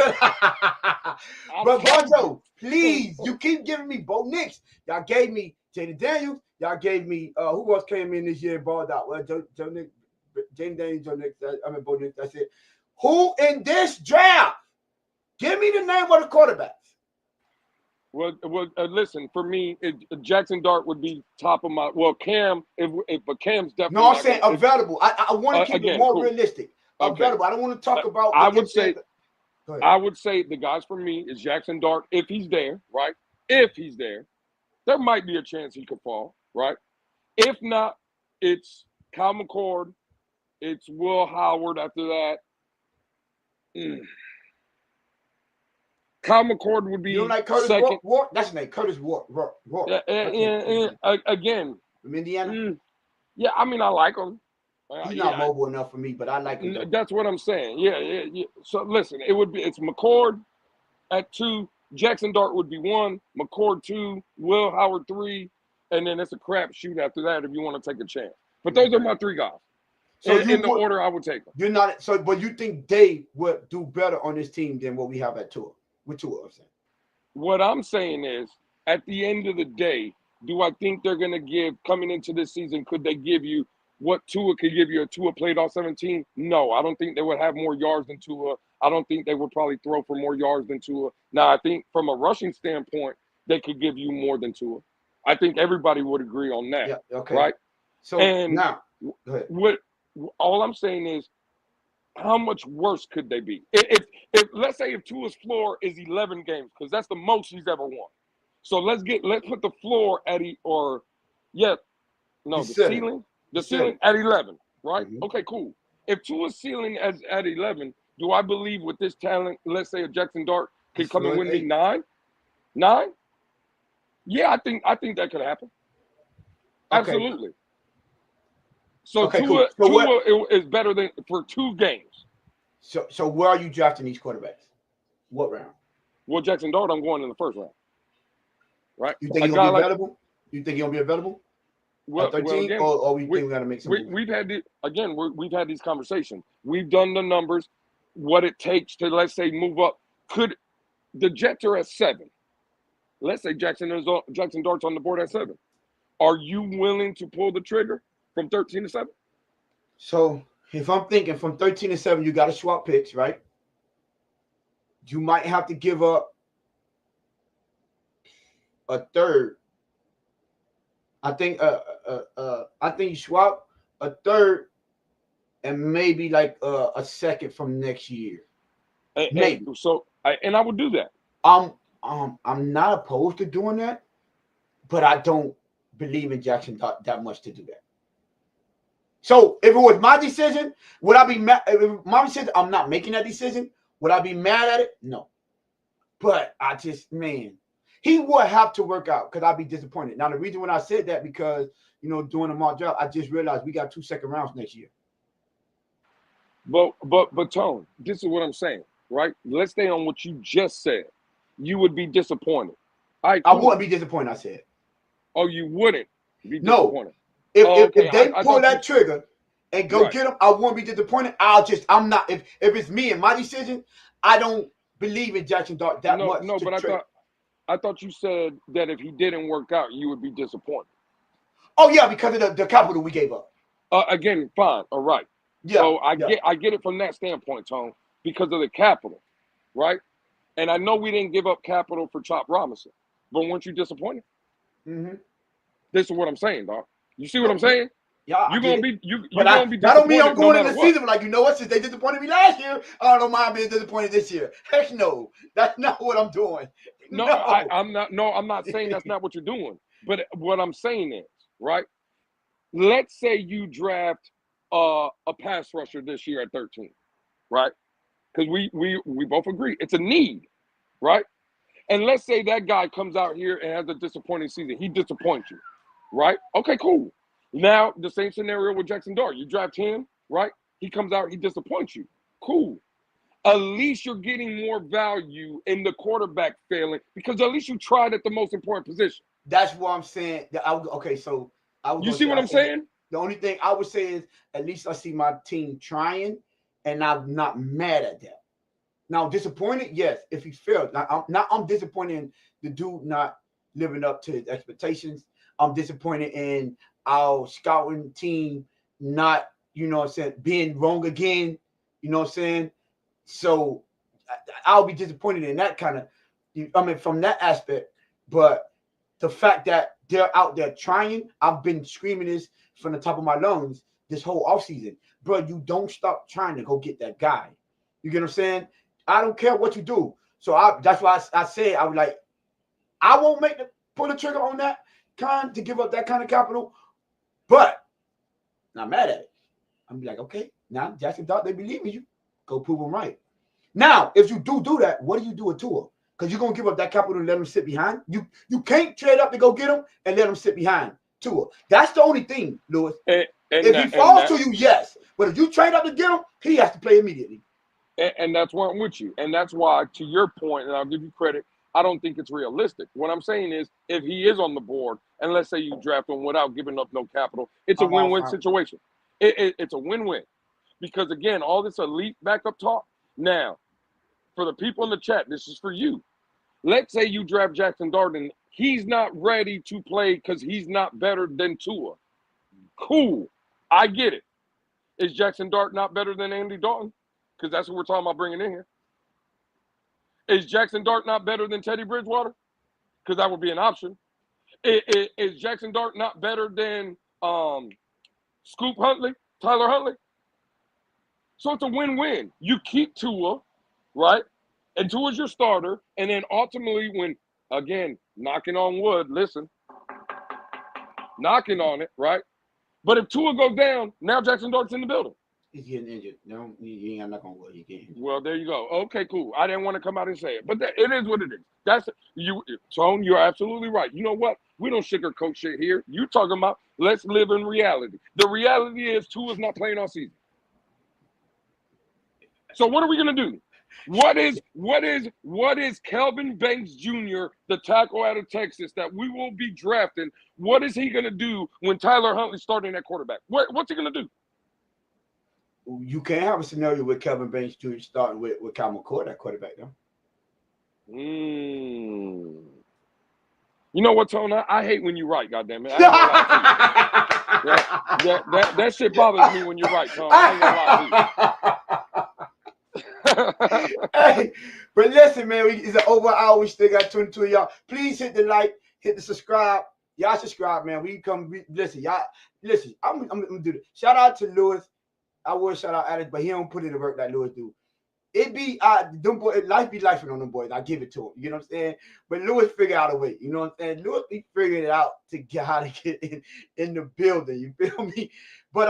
Bonzo, please, you keep giving me Bo Nix. Y'all gave me Jaden Daniels. Y'all gave me who else came in this year and balled out? Well, Joe Nix, Jaden Daniels, Joe Nix. Bo Nix. That's it. Who in this draft? Give me the name of the quarterbacks. Well, listen. For me, Jackson Dart would be top of my. Well, Cam, if Cam's definitely. No, I'm saying available. I want to keep it more realistic. Okay. Available. I don't want to talk about. I would say the guys for me is Jackson Dart if he's there, right? If he's there, there might be a chance he could fall, right? If not, it's Kyle McCord, it's Will Howard after that. Kyle McCord would be like Curtis second. Ward? That's his name, Curtis Ward. Again. From Indiana? Yeah, I mean, I like him. He's not mobile enough for me, but I like him. That's what I'm saying. Yeah. So listen, it's McCord at 2, Jackson Dart would be 1, McCord 2, Will Howard 3, and then it's a crapshoot after that if you want to take a chance. But those are my 3 guys. So in the order I would take them. You're not but you think they would do better on this team than what we have at Tua? With Tua, I'm saying. What I'm saying is, at the end of the day, do I think they're going to give, coming into this season, could they give you what Tua could give you if Tua played all 17? No, I don't think they would have more yards than Tua. I don't think they would probably throw for more yards than Tua. Now, I think from a rushing standpoint, they could give you more than Tua. I think everybody would agree on that. Yeah, okay. Right? So now, go ahead. All I'm saying is, how much worse could they be? If let's say if Tua's floor is 11 games, because that's the most he's ever won. So let's put the floor at the ceiling at 11, right? Mm-hmm. Okay, cool. If Tua's ceiling at 11, do I believe with this talent, let's say if Jackson Dart could come and win me 9? Yeah, I think that could happen. Okay. Absolutely. So okay, Tua is better than for 2 games. So where are you drafting these quarterbacks? What round? Well, Jackson Dart, I'm going in the 1st round. Right? You think he's gonna be available? You think he'll be available? Well, 13, again, or we think we gotta make some moves? We've had these conversations. We've done the numbers, what it takes to, let's say, move up. Could the Jets are at 7? Let's say Jackson Dart's on the board at 7. Are you willing to pull the trigger from 13 to 7? So if I'm thinking from 13 to 7, you got to swap picks, right? You might have to give up a 3rd. I think you swap a 3rd and maybe like a 2nd from next year. Maybe. And I would do that. I'm not opposed to doing that, but I don't believe in Jackson that much to do that. So if it was my decision, would I be mad? If my decision, I'm not making that decision. Would I be mad at it? No. But he would have to work out because I'd be disappointed. Now, the reason when I said that, because, during the mock draft, I just realized we got 2 second rounds next year. But Tone, this is what I'm saying, right? Let's stay on what you just said. You would be disappointed. I wouldn't be disappointed, I said. Oh, you wouldn't be disappointed? No. If they pull that trigger and go get him, I won't be disappointed. I'm not. If it's me and my decision, I don't believe in Jackson Dart that much. No, but I thought you said that if he didn't work out, you would be disappointed. Oh yeah, because of the capital we gave up. Again, fine, all right. Yeah. So I get it from that standpoint, Tone, because of the capital, right? And I know we didn't give up capital for Chop Robinson, but weren't you disappointed? Mm-hmm. This is what I'm saying, dog. You see what I'm saying? Yeah, you're gonna be disappointed. That don't mean I'm going into the season like, what? Since they disappointed me last year, I don't mind being disappointed this year. Heck no, that's not what I'm doing. No, No. I'm not. No, I'm not saying that's not what you're doing. But what I'm saying is, right? Let's say you draft a pass rusher this year at 13, right? Because we both agree it's a need, right? And let's say that guy comes out here and has a disappointing season. He disappoints you, right? Okay, cool. Now the same scenario with Jackson Dart. You draft him, right? He comes out, he disappoints you. Cool. At least you're getting more value in the quarterback failing because at least you tried at the most important position. That's what I'm saying. Okay, so I was You gonna see say, what I'm saying? the only thing I would say is at least I see my team trying, and I'm not mad at that. Now, disappointed, yes, if he failed. I'm disappointed in the dude not living up to his expectations. I'm disappointed in our scouting team not, what I'm saying, being wrong again. You know what I'm saying? So I'll be disappointed in that kind of, from that aspect. But the fact that they're out there trying, I've been screaming this from the top of my lungs this whole offseason. Bro, you don't stop trying to go get that guy. You get what I'm saying? I don't care what you do. So that's why I said I was like, I won't pull the trigger on that kind to give up that kind of capital, but not mad at it. I'm be like, okay, now Jackson thought they believe in you. Go prove them right. Now, if you do that, what do you do with Tua? Because you're gonna give up that capital and let him sit behind. You can't trade up to go get him and let him sit behind Tua. That's the only thing, Lewis. If he falls to you, yes. But if you trade up to get him, he has to play immediately. And that's why I'm with you. And that's why, to your point, and I'll give you credit, I don't think it's realistic. What I'm saying is, if he is on the board, and let's say you draft him without giving up no capital, it's a win-win situation. It's a win-win. Because, again, all this elite backup talk, now, for the people in the chat, this is for you. Let's say you draft Jackson Dart, and he's not ready to play because he's not better than Tua. Cool. I get it. Is Jackson Dart not better than Andy Dalton? Because that's what we're talking about bringing in here. Is Jackson Dart not better than Teddy Bridgewater? Because that would be an option. Is Jackson Dart not better than Scoop Huntley, Tyler Huntley? So it's a win-win. You keep Tua, right? And Tua's your starter. And then ultimately when, again, knocking on wood, listen, knocking on it, right? But if Tua goes down, now Jackson Dart's in the building. He's getting injured. No, you ain't not gonna worry. He's getting injured. Well, there you go. Okay, cool. I didn't want to come out and say it, but it is what it is. That's you, Tone. You're absolutely right. You know what? We don't sugarcoat shit here. You talking about let's live in reality. The reality is Tua's not playing all season. So what are we gonna do? What is Kelvin Banks Jr., the tackle out of Texas that we will be drafting? What is he gonna do when Tyler Huntley's starting at quarterback? What's he gonna do? You can't have a scenario with Kelvin Banks Jr. starting with Kyle McCord at quarterback, though. You know what, Tona? I hate when you're right, goddammit. That shit bothers me when you're right, Tona. I ain't gonna lie to you. Hey, but listen, man, it's an over hour. We still got 22 of y'all. Please hit the like, hit the subscribe. Y'all subscribe, man. Listen, y'all. Listen, I'm gonna do this. Shout out to Lewis. I would shout out Alex, but he don't put in the work like Lewis do. It be them boys, life be life on them boys. I give it to him. You know what I'm saying? But Lewis figure out a way. You know what I'm saying? Lewis he figured it out to get how to get in the building. You feel me? But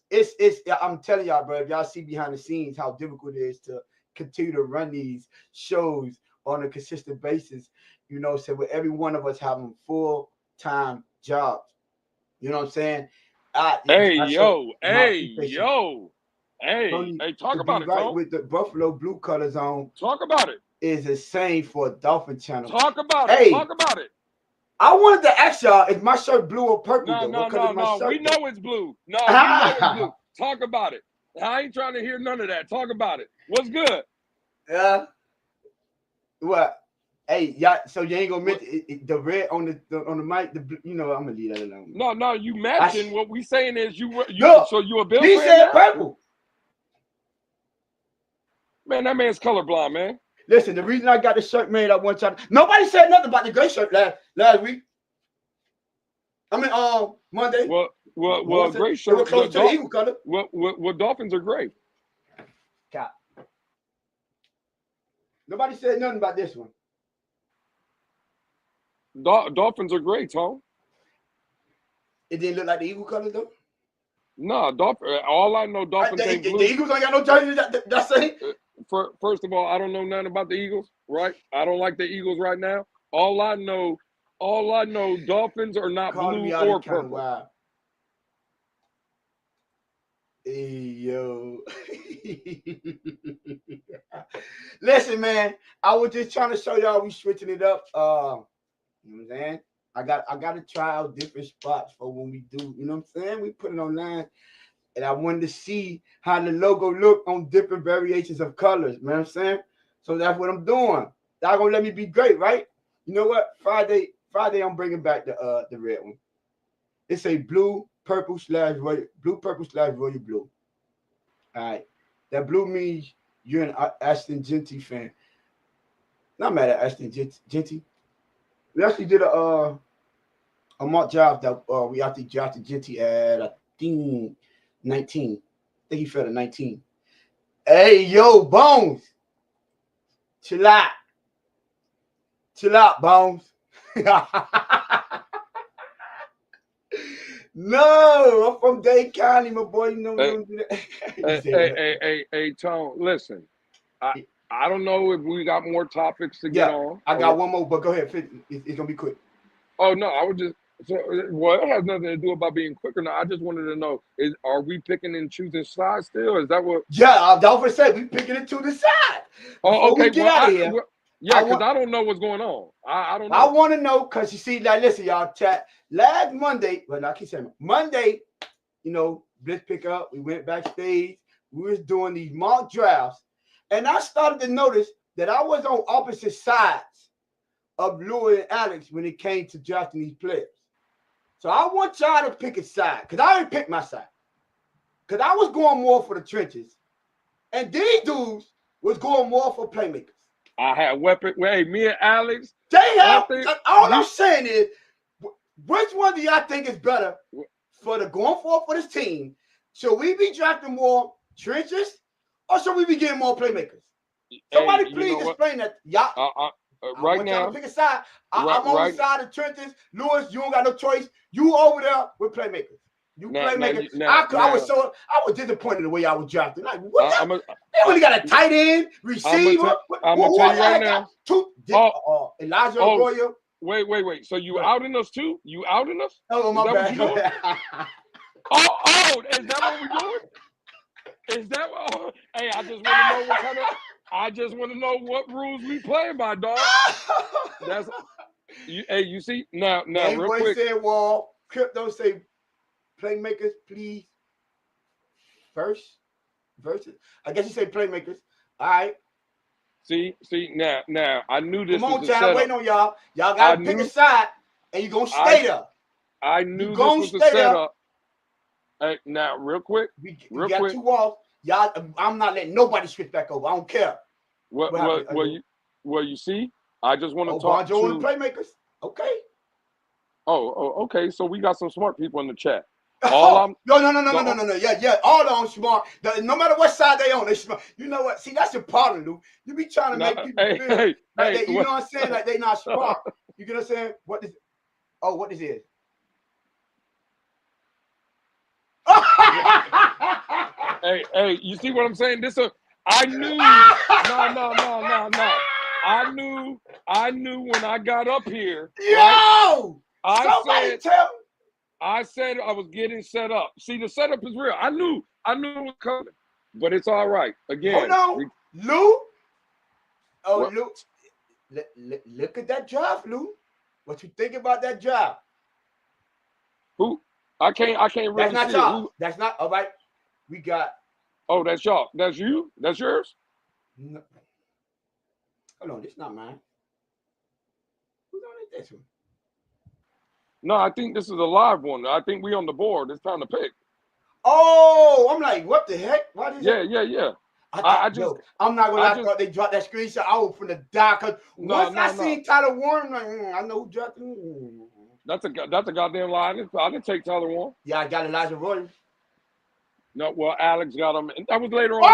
it's I'm telling y'all, bro. If y'all see behind the scenes how difficult it is to continue to run these shows on a consistent basis. You know, so with every one of us having full-time jobs. You know what I'm saying? Hey, talk about it, right Tom. with the Buffalo blue colors on. Talk about it. Is insane for a Dolphin channel. Talk about it. Talk about it. I wanted to ask y'all, is my shirt blue or purple? No. We know it's blue. No, we know it's blue. Talk about it. I ain't trying to hear none of that. Talk about it. What's good? Yeah. What? Hey, y'all. So you ain't gonna mention the red on the mic. I'm gonna leave that alone. No. You matching what we saying is you. No, so you a Bill? He said now? Purple. Man, that man's colorblind, man. Listen, the reason I got the shirt made up one time, nobody said nothing about the gray shirt last week. I mean, Monday. Well, gray shirt. We're close to the Eagle color. Well, Dolphins are gray. God. Nobody said nothing about this one. Dolphins are great, Tom. It didn't look like the Eagle colors though. No, all I know, Dolphins ain't blue. The Eagles ain't got no jerseys. That's it. First of all, I don't know nothing about the Eagles, right? I don't like the Eagles right now. All I know, Dolphins are not blue or purple. Wow. Hey, yo. Listen, man, I was just trying to show y'all we switching it up. You know what I'm saying? I got to try out different spots for when we do, you know what I'm saying? We put it online. And I wanted to see how the logo look on different variations of colors, man. I'm saying? So that's what I'm doing. Y'all gonna let me be great, right? You know what? Friday, I'm bringing back the red one. It's a blue, purple / royal blue. All right. That blue means you're an Ashton Genty fan. Not mad at Ashton Genty. We actually did a mock job that we actually drafted Genty at, I think, 19. I think he fell to 19. Hey, yo, Bones. Chill out, Bones. No, I'm from Dade County, my boy. You know we don't do that. Hey, Tom, listen. I don't know if we got more topics to get on. I got one more, but go ahead. It's gonna be quick. Oh no, I would just. Well, it has nothing to do about being quick or not. I just wanted to know: are we picking and choosing sides still? Is that what? Yeah, don't say we picking it to the side. Oh, okay. Get out of here. Because I don't know what's going on. I don't know. I want to know because you see, like, listen, y'all. Chat last Monday. Well, I keep saying Monday. You know, Blitz pick up. We went backstage. We was doing these mock drafts, and I started to notice that I was on opposite sides of Louis and Alex when it came to drafting these players. So I want y'all to pick a side because I already picked my side. Because I was going more for the trenches, and these dudes was going more for playmakers. I had weapon. Wait, me and Alex. They have. All I'm saying is, which one do y'all think is better for the going forward for this team? Should we be drafting more trenches, or should we be getting more playmakers? Somebody please explain that, y'all. Right now, to pick a side. I'm on the side of trenches. Lewis, you don't got no choice. You over there with playmakers. Playmakers. I was disappointed in the way I was drafted. Like, what? They only got a tight end, receiver. I'm gonna tell you right now. Elijah Arroyo. Wait. So you outing us too? You outing us? Oh, my bad. Is that what we're doing? Is that what? Hey, I just want to know what kind of. I just want to know what rules we playing by, dog. That's hey, you see now real quick. Said, well, Crypto say playmakers, please. Versus. I guess you say playmakers. All right. See now I knew this. Come on, child, waiting on y'all. Y'all gotta pick a side, and you're gonna stay there. I knew this was a setup. Hey, now real quick. We got 2 walls. Y'all, I'm not letting nobody switch back over. I don't care. Well, you see, I just want to talk to playmakers. Okay. Oh, okay. So we got some smart people in the chat. No. Yeah. All of them smart. No matter what side they on, they smart. You know what? See, that's your problem, Lou. You be trying to make people feel like you know what I'm saying? Like they not smart. You get what I'm saying? What this is? Hey, you see what I'm saying? I knew. No. I knew when I got up here. Yo! Right? I said I was getting set up. See, the setup is real. I knew it was coming, but it's all right. Again, hold on, Lou. Oh, what? Lou, look at that job, Lou. What you think about that job? Who? I can't really. That's not see y'all. That's not all right. We got. Oh, that's y'all. That's you. That's yours. No. Hold on, this is not mine. Who's on this one? No, I think this is a live one. I think we on the board. It's time to pick. Oh, I'm like, what the heck? What is it? Yeah. I'm not gonna lie. They dropped that screenshot. I was from the dock. Once I seen Tyler Warren, I'm like, I know who dropped it. That's a goddamn lie. I didn't take Tyler Warren. Yeah, I got Elijah Roy. No, well, Alex got him. That was later on.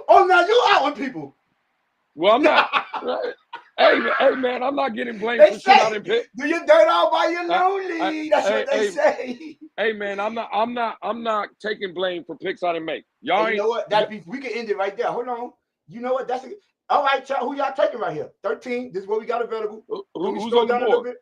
Oh, now you out with people. Well, I'm not. Right. Hey, man, I'm not getting blamed They for shit I say, didn't pick. do your dirt all by your lonely. That's what they say. Hey, man, I'm not taking blame for picks I didn't make. Y'all Hey, ain't. you know what? We can end it right there. Hold on. You know what? All right. Who y'all taking right here? 13. This is what we got available. Who's on the board?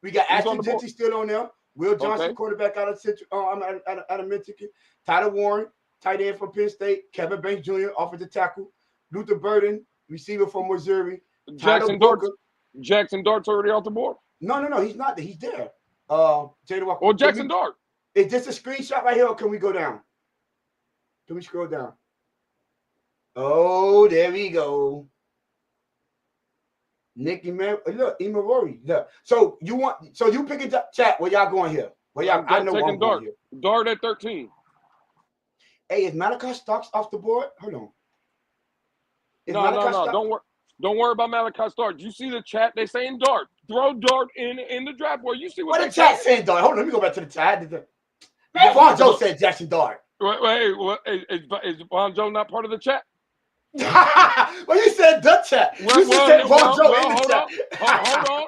We got Who's Ashton Genty still on there. Will Johnson, quarterback out of Michigan. Tyler Warren, tight end from Penn State. Kevin Banks Jr., offensive tackle. Luther Burden, receiver from Missouri. Jackson Dart's already off the board. No, he's not. He's there. Jada Walker. Or Jackson Dart. Is this a screenshot right here, or can we go down? Can we scroll down? Oh, there we go. Nicky man, look, Rory. Look. So you picking chat where y'all going here? Where y'all? I know I'm going here. Dart at 13. Hey, is Malachi Starks off the board? Hold on. No. Don't worry about Malachi Starks. You see the chat? They saying Dart. Throw Dart in the draft board. You see what the chat saying Dart? Hold on, let me go back to the chat. Man, Von Joe said Jackson Dart. Wait, is Von Joe not part of the chat? Well, you said the chat. You said Von Joe in the chat.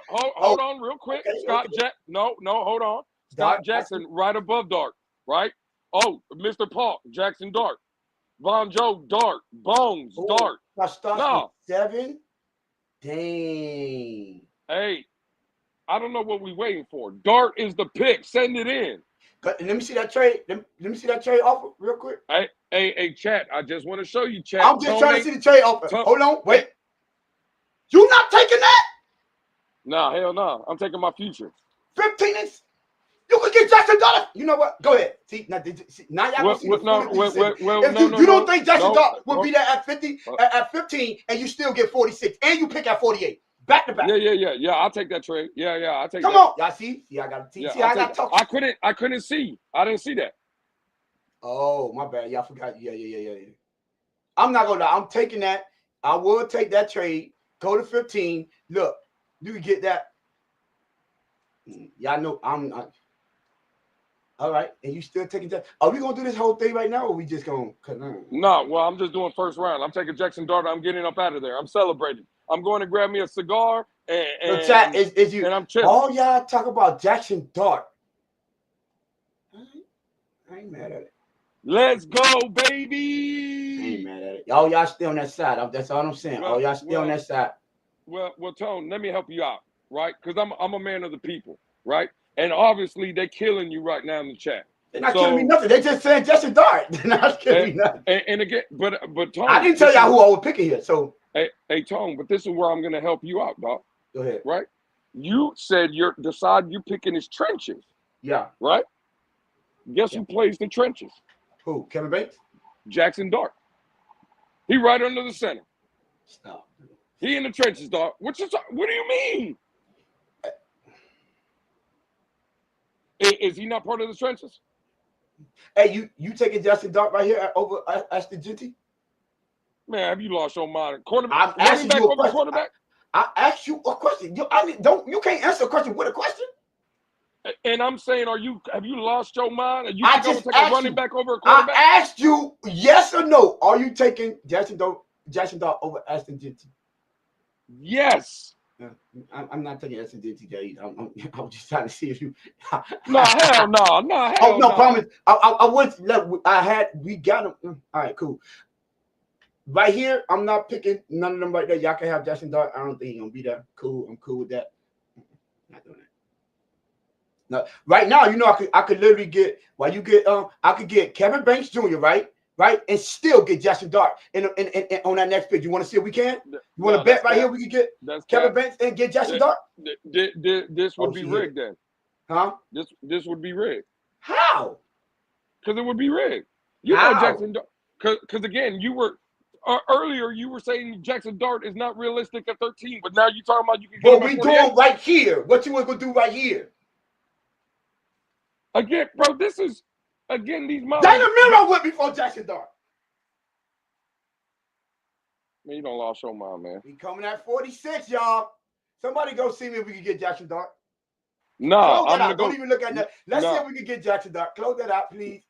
Hold on, real quick. Okay, Scott Jack. No, hold on. Scott Jackson right above Dart, right? Oh, Mr. Paul, Jackson Dart. Von Joe, Dart. Bones, Dart. No. 7. Dang. Hey, I don't know what we waiting for. Dart is the pick. Send it in. Let me see that trade. Let me see that trade offer real quick. Hey, chat. I just want to show you, chat. I'm just trying to see the trade offer. Hold on, wait. You not taking that? Nah, hell no. I'm taking my future. 15 is. You could get Jackson Dart. You know what? Go ahead. See now y'all see if you don't think Jackson Dart will be there at 50, at 15, and you still get 46, and you pick at 48, back to back. Yeah. I'll take that trade. Yeah. I'll take. Come on, y'all see? I got to see. I got to talk. I couldn't see. I didn't see that. Oh, my bad. Y'all forgot. Yeah. I'm not gonna lie. I'm taking that. I will take that trade. Go to 15. Look, you can get that. Y'all know I'm not. All right, and you still taking that? Are we gonna do this whole thing right now, or we just gonna? No, well, I'm just doing first round. I'm taking Jackson Dart. I'm getting up out of there. I'm celebrating. I'm going to grab me a cigar and chat is you. And I'm chilling. All y'all talk about Jackson Dart. I ain't mad at it. Let's go, baby. I ain't mad at it. Y'all stay on that side. That's all I'm saying. All y'all stay on that side. Well, Tone, let me help you out, right? Because I'm a man of the people, right? And obviously, they're killing you right now in the chat. They're not killing me nothing. They just saying Jackson Dart. They're not killing me nothing. And again, but Tone, I didn't tell y'all who I was picking here. So hey, Tone, but this is where I'm gonna help you out, dog. Go ahead. Right? You said you're picking his trenches. Yeah. Right? Guess who plays the trenches? Who? Kevin Banks? Jackson Dart. He right under the center. Stop. He in the trenches, dog. What do you mean? Is he not part of the trenches? Hey, you taking Jackson Dart right here over Ashton Genty? Man, have you lost your mind? Quarterback. I'm asking you a question. Quarterback? I asked you a question. You can't answer a question with a question. And I'm saying, have you lost your mind? Are you I going just to take a running back over a quarterback? I asked you yes or no. Are you taking Jackson Dart over Ashton Genty? Yes. I'm not taking Ashton Genty there either. I was just trying to see if you. No, hell no. Oh no, promise. I would. We got him. All right, cool. Right here, I'm not picking none of them right there. Y'all can have Jackson Dart. I don't think he's gonna be there. Cool. I'm cool with that. Not doing that. No, right now, you know, I could literally get I could get Kevin Banks Jr. right, and still get Jackson Dart and on that next pick. You want to see if we can? You want to bet right here? We could get Kevin Banks and get Jackson Dart. This would be rigged then. Huh? This would be rigged. How? Because it would be rigged. You know Jackson Dart. Because again, you were. Earlier, you were saying Jackson Dart is not realistic at 13, but now you're talking about you can get him at 48. What we doing right here? What you want to do right here? Again, bro, this is these models. Dana Miro went before Jackson Dart. Man, you don't lost your mind, man. He coming at 46, y'all. Somebody go see me if we can get Jackson Dart. No, I'm gonna go. Don't even look at that. Let's see if we can get Jackson Dart. Close that out, please.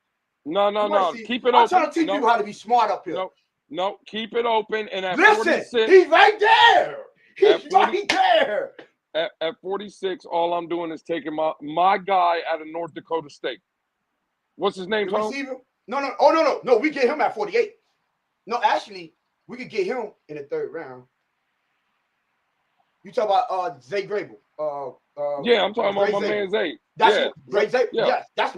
No. Keep it open. I'm trying to teach people how to be smart up here. No, keep it open. And at listen, 46, he's right there. He's right there. At 46, all I'm doing is taking my guy out of North Dakota State. What's his name, The Tom? receiver? No. Oh, no. We get him at 48. No, actually, we could get him in the 3rd round. You talk about Zay Grable. Yeah, I'm talking about my man Zay. That's Great Zay. Yeah. Yes, that's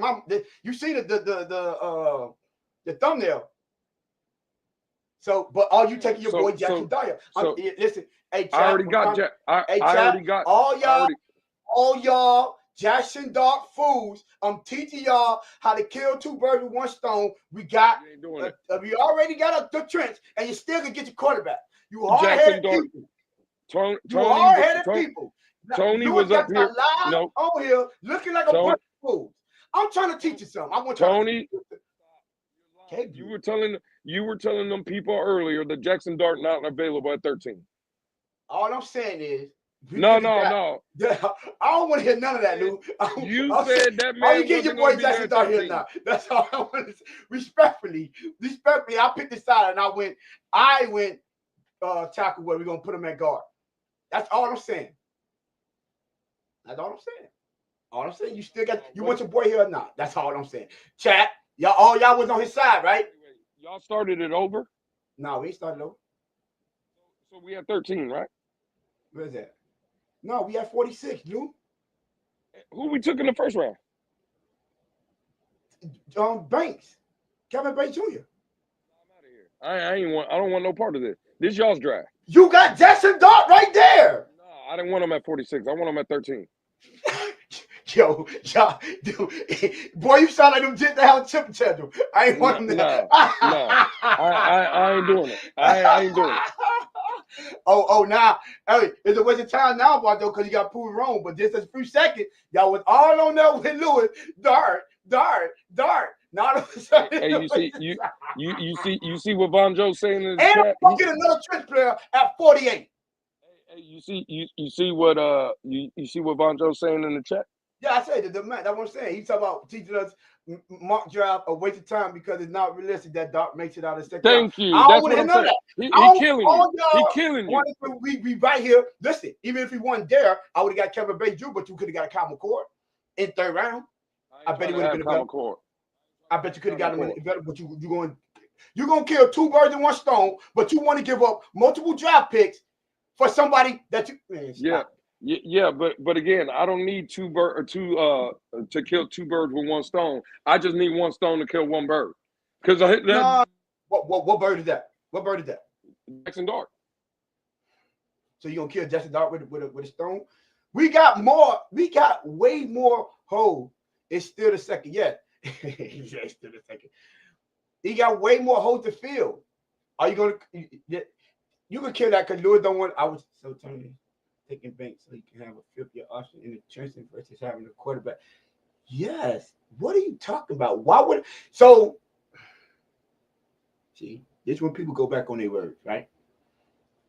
you see the thumbnail. So, but are you taking your boy Jackson Dyer? Listen, hey, Chad, I already got Jack. I already got all y'all Jackson Dart fools. I'm teaching y'all how to kill 2 birds with 1 stone. We already got the trench, and you still can get your quarterback. You hard-headed people. People. Tony was up here. No, on here looking like a bunch of fools. I'm trying to teach you something. I want Tony. You were telling them people earlier that Jackson Dart not available at 13. All I'm saying is. No. I don't want to hear none of that, Lou. You said that man. Oh, you get your boy Jackson Dart here now. That's all I want to say. Respectfully, I picked this side and I went tackle where we're gonna put him at guard. That's all I'm saying. All I'm saying, you still got you want your boy here or not? That's all I'm saying. Chat, y'all was on his side, right? Y'all started it over? No, we ain't started over. So we had 13, right? Where's that? No, we had 46, Lou. Who we took in the 1st round? Banks. Kevin Banks Jr. I'm out of here. I don't want no part of this. This y'all's draft. You got Jackson Dart right there. No, I didn't want him at 46. I want him at 13. Yo, dude, boy, you sound like them jits that have a chip schedule. I ain't want them. No, I ain't doing it. I ain't doing it. Now, hey, it's a waste of time now, boy, though, because you got proved wrong. But just a few seconds, y'all was all on there with Lewis. Dart. Now all of a sudden, hey, you see what Von Joe saying in the and chat? I'm get another trench player at 48. Hey, you see what Von Joe saying in the chat? Yeah, I said the man. That's what I'm saying. He's talking about teaching us mock draft a waste of time because it's not realistic that Dart makes it out of 2nd round. Thank you. That's what I'm saying. He killing you. He killing you. We right here. Listen, even if he wasn't there, I would have got Kevin Banks Jr., but you could have got a Kyle McCord in 3rd round. I bet he would have been better. I bet you could have got him in better, but you're going to kill 2 birds in 1 stone, but you want to give up multiple draft picks for somebody that you Yeah, but again, I don't need to kill 2 birds with 1 stone. I just need 1 stone to kill 1 bird. Because what bird is that? What bird is that? Jackson Dart. So you're gonna kill Jackson Dart with a stone? We got way more holes. It's still the 2nd. Yeah. It's still the 2nd. He got way more holes to fill. Are you gonna you can kill that because Lewis don't want I was so Tony taking Banks so he can have a 5th-year option in the trenching versus having a quarterback. Yes. What are you talking about? Why would so? See, this is when people go back on their words, right?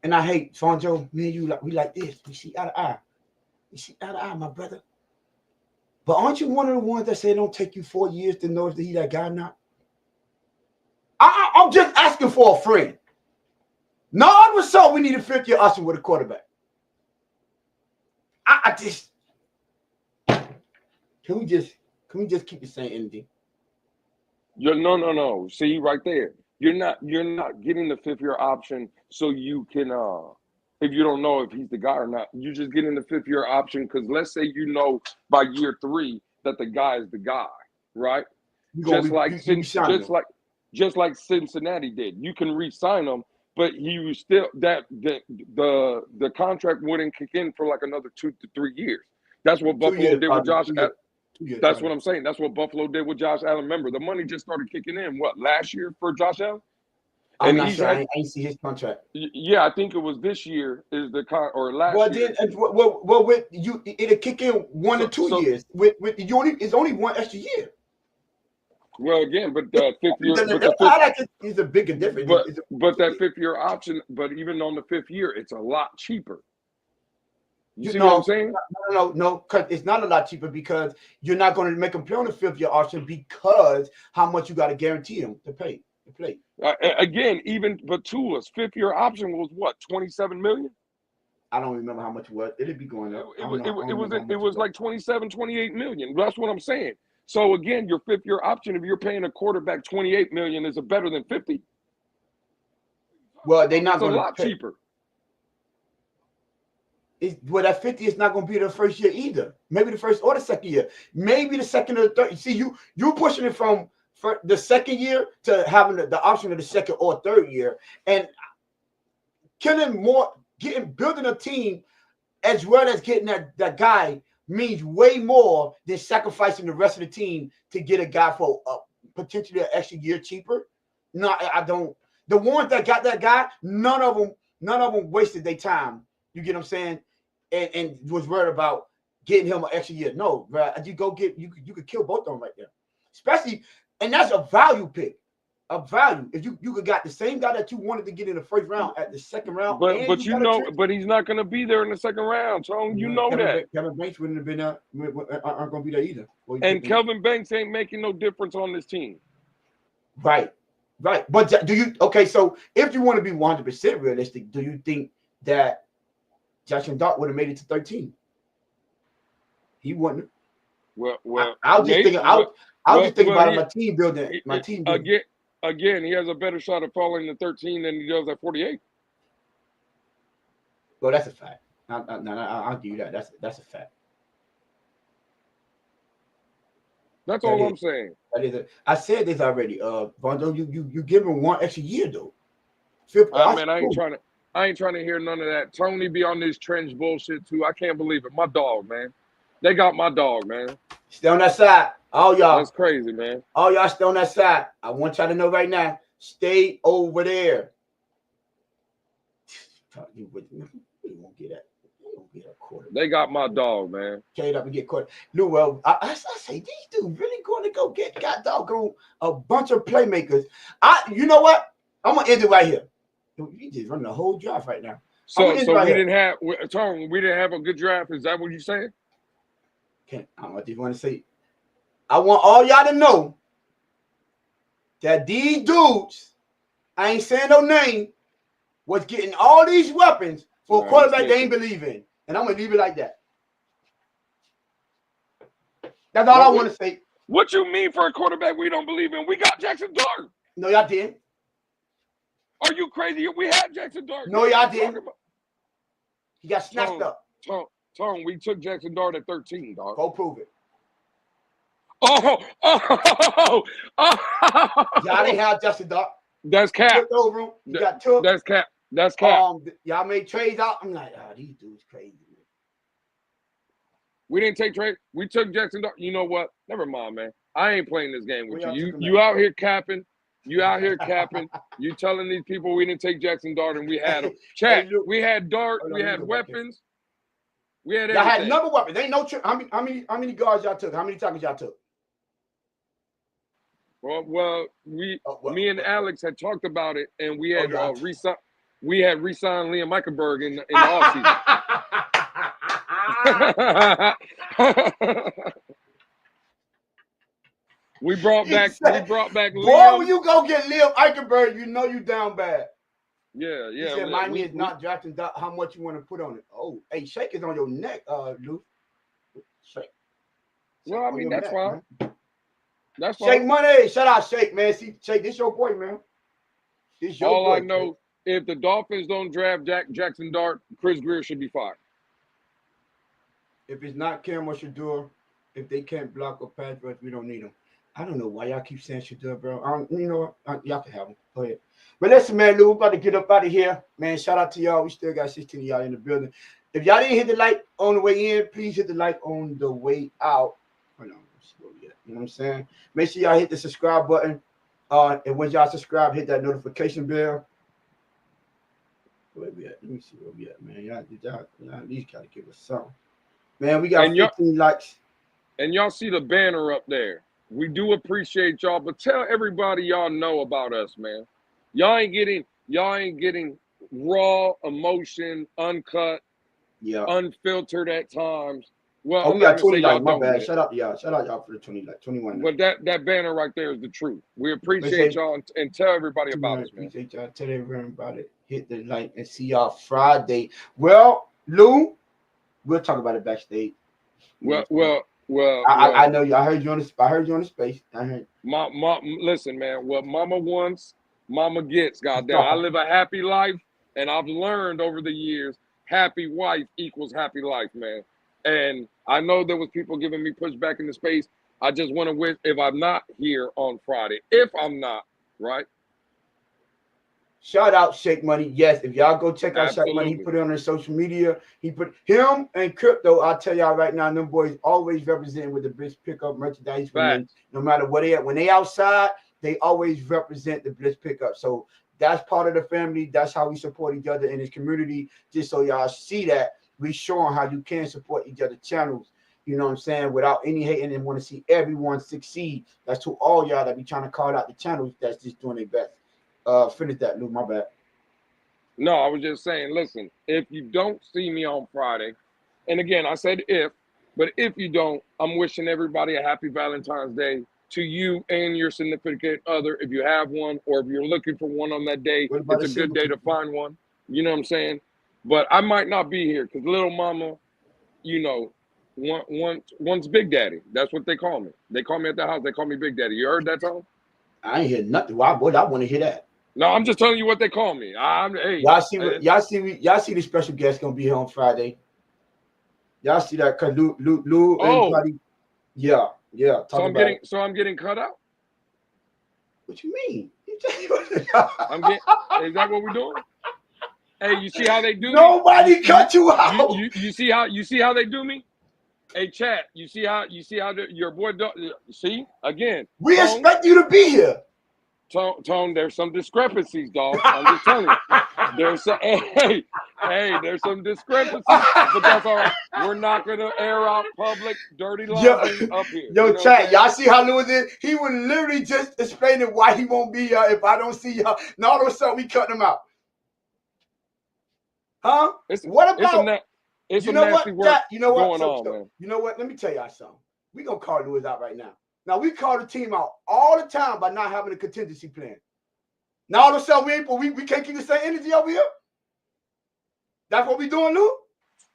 And I hate Fonjo, me and you we like this. We see eye to eye. We see eye to eye, my brother. But aren't you one of the ones that say it don't take you 4 years to know if he's that guy or not? I'm just asking for a friend. No, all of a sudden we need a 5th-year option with a quarterback. I just can we just keep the same energy? No. See right there. You're not getting the 5th-year option so you can if you don't know if he's the guy or not. You're just getting the 5th-year option because let's say you know by year 3 that the guy is the guy, right? Just like Cincinnati did. You can re-sign him, but he was still the contract wouldn't kick in for like another 2 to 3 years. That's what Buffalo did with Josh. That's what I'm saying. That's what Buffalo did with Josh Allen. Remember, the money just started kicking in. What, last year for Josh Allen? I'm not sure. I ain't see his contract. Yeah, I think it was this year is the or last year. Well, with you, it'll kick in 1 to 2 years. With you it's only 1 extra year. Well, again, but the 5th year, it's a bigger difference. But that 5th-year option, but even on the 5th year, it's a lot cheaper. You see what I'm saying? No, because it's not a lot cheaper because you're not going to make him play on the 5th-year option because how much you got to guarantee him to play. Again, even but Tua's 5th-year option was what, $27 million? I don't remember how much it was. It'd be going up. It was like 27, 28 million. That's what I'm saying. So again, your 5th-year option, if you're paying a quarterback 28 million, is it better than 50? Well, they're not It's a going lot to cheaper. Well, that 50 is not going to be the first year either. Maybe the first or the second year. Maybe the second or the third. See, you pushing it from the second year to having the option of the second or third year, and building a team as well as getting that guy means way more than sacrificing the rest of the team to get a guy for potentially an extra year cheaper. No, I don't. The ones that got that guy, none of them wasted their time. You get what I'm saying? And was worried about getting him an extra year. No, bro, you could kill both of them right there. Especially, and that's a value pick. A value. If you could got the same guy that you wanted to get in the first round at the second round, but he's not going to be there in the second round, Tone. You know that. Kevin Banks wouldn't have been there. Aren't going to be there either. And Kelvin Banks ain't making no difference on this team. Right. But do you? Okay, so if you want to be 100% realistic, do you think that Jackson Dart would have made it to 13? He wouldn't. Well, I was just thinking. I was just thinking about my team building. My team building. Again, he has a better shot of falling to 13 than he does at 48. Well, that's a fact. I'll give you that. That's a fact. That's all I'm saying. I said this already. Bondo, you give him one extra year though. Man, I ain't trying to hear none of that. Tony be on this trench bullshit too. I can't believe it. My dog, man. They got my dog, man. Stay on that side. All y'all. That's crazy, man. All y'all stay on that side. I want y'all to know right now. Stay over there. You won't get that. You won't get a quarter. They got my dog, man. Trade up and get quarter. Lou, well, I say these dudes really going to go get doggone a bunch of playmakers. You know what? I'm gonna end it right here. You just running the whole draft right now. So we didn't have a good draft. Is that what you're saying? I just want to say, I want all y'all to know that these dudes, I ain't saying no name, was getting all these weapons for a quarterback they ain't believe in. And I'm going to leave it like that. That's all I want to say. What you mean for a quarterback we don't believe in? We got Jackson Dart. No, y'all didn't. Are you crazy? We had Jackson Dart. No, y'all didn't. He got snatched up. Tone, we took Jackson Dart at 13, dog. Go prove it. Oh. Y'all didn't have Jackson Dart. That's cap. You got took. That's cap. That's cap. Y'all made trades out. I'm like, these dudes crazy. Man. We didn't take trade. We took Jackson Dart. You know what? Never mind, man. I ain't playing this game with you. You out here capping. You out here capping. You telling these people we didn't take Jackson Dart and we had him. Chat. We had Dart. We had weapons. We had everything. Y'all had number weapons. They ain't no how many guards y'all took? How many tackles y'all took? Well, me and Alex had talked about it, and we had re-signed Liam Eichenberg in the offseason. We brought back Liam. Boy, when you go get Liam Eichenberg, you know you down bad. Yeah. He said, Miami is not drafting how much you want to put on it. Oh, hey, Shake is on your neck, Lou. Shake. Well, I mean, that's fine. That's fine. Shake money. Shout out Shake, man. See, Shake, this your boy, man. This your All boy, I know, if the Dolphins don't draft Jackson Dart, Chris Greer should be fired. If it's not Cam or Shador, if they can't block or pass rush, we don't need them. I don't know why y'all keep saying Shador, bro. You know what? Y'all can have them. Go ahead. But listen, man, Lou, we're about to get up out of here. Man, shout out to y'all. We still got 16 of y'all in the building. If y'all didn't hit the like on the way in, please hit the like on the way out. Hold on. You know what I'm saying? Make sure y'all hit the subscribe button. And when y'all subscribe, hit that notification bell. Where we at? Let me see where we at, man. Y'all at least gotta give us something. Man, we got 15 likes. And y'all see the banner up there. We do appreciate y'all, but tell everybody y'all know about us, man. Y'all ain't getting raw emotion, uncut, unfiltered at times. Well, we got 20 likes. My bad. Shout out to y'all. Shout out y'all for the 20 likes, 21. But that banner right there is the truth. We appreciate y'all and tell everybody about us, man. Appreciate y'all. Tell everybody about it. Hit the like and see y'all Friday. Well, Lou, we'll talk about it backstage. Well, I know you. I heard you on the space. I heard. listen, man. What mama wants, mama gets. Goddamn, I live a happy life, and I've learned over the years, happy wife equals happy life, man. And I know there was people giving me pushback in the space. I just want to wish, if I'm not here on Friday, if I'm not, right? Shout out Shake Money. Yes, if y'all go check out Shake Money, he Absolutely. put it on his social media. He put him and Crypto. I'll tell y'all right now, them boys always representing with the Blitz Pickup merchandise. No matter where they at, when they outside, they always represent the Blitz Pickup. So that's part of the family. That's how we support each other in this community. Just so y'all see that we showing how you can support each other channels. You know what I'm saying? Without any hating and want to see everyone succeed. That's to all y'all that be trying to call out the channels that's just doing their best. Finish that, Lou. My bad. No, I was just saying, listen, if you don't see me on Friday, and again, I said but if you don't, I'm wishing everybody a happy Valentine's Day to you and your significant other, if you have one, or if you're looking for one on that day, it's a good day to find one. You know what I'm saying? But I might not be here because little mama, you know, once Big Daddy. That's what they call me. They call me at the house. They call me Big Daddy. You heard that, Tom? I ain't hear nothing. Why would I want to hear that? No, I'm just telling you what they call me. Hey, y'all see the special guest gonna be here on Friday. Y'all see that? Cause Lou everybody. Yeah. So I'm getting cut out. What you mean? I'm getting. Is that what we're doing? Hey, you see how they do Nobody cut you out. You see how they do me? Hey, chat. You see how your boy see again? We expect you to be here. Tone, there's some discrepancies, dog. I'm just telling you. There's some there's some discrepancies, but that's all right. We're not gonna air out public dirty laundry up here. Yo, chat, y'all see how Lewis is? He was literally just explaining why he won't be here if I don't see y'all. And all of a sudden we cut him out. Huh? What about it's some nasty work going on, man. You know what? Let me tell y'all something. We gonna call Lewis out right now. Now we call the team out all the time by not having a contingency plan. Now all of a sudden we can't keep the same energy over here. That's what we doing, Lou?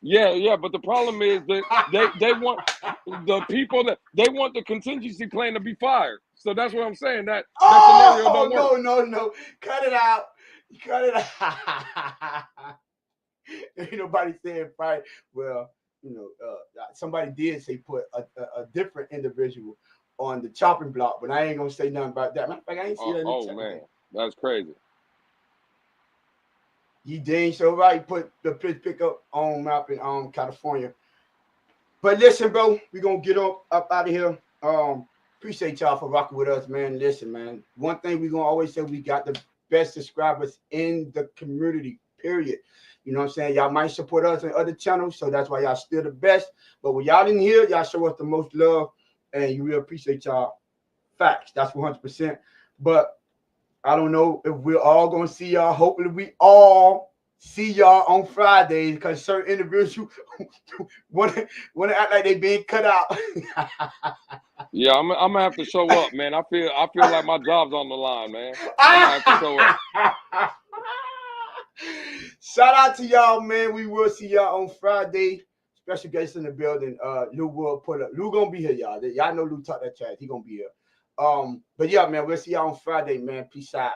Yeah, but the problem is that they want the people that they want the contingency plan to be fired. So that's what I'm saying. That scenario don't work. No. Cut it out. Cut it out. Ain't nobody saying fight. Well, you know, somebody did say put a different individual on the chopping block, but I ain't gonna say nothing about that. Matter of fact, I ain't see that. Oh man, that's crazy. He dang so right. Put the pickup on map in California. But listen, bro, we gonna get up out of here. Appreciate y'all for rocking with us, man. Listen, man. One thing we gonna always say, we got the best subscribers in the community. Period. You know what I'm saying? Y'all might support us on other channels, so that's why y'all still the best. But when y'all in here, y'all show us the most love, and you really appreciate y'all. Facts. That's 100%. But I don't know if we're all gonna see y'all. Hopefully, we all see y'all on Fridays because certain individuals want to act like they being cut out. Yeah, I'm gonna have to show up, man. I feel like my job's on the line, man. I'm gonna have to show up. Shout out to y'all, man. We will see y'all on Friday. Special guest in the building. Lou will put up. Lou gonna be here, y'all. Y'all know Lou talk that chat. He gonna be here. But yeah, man, we'll see y'all on Friday, man. Peace out.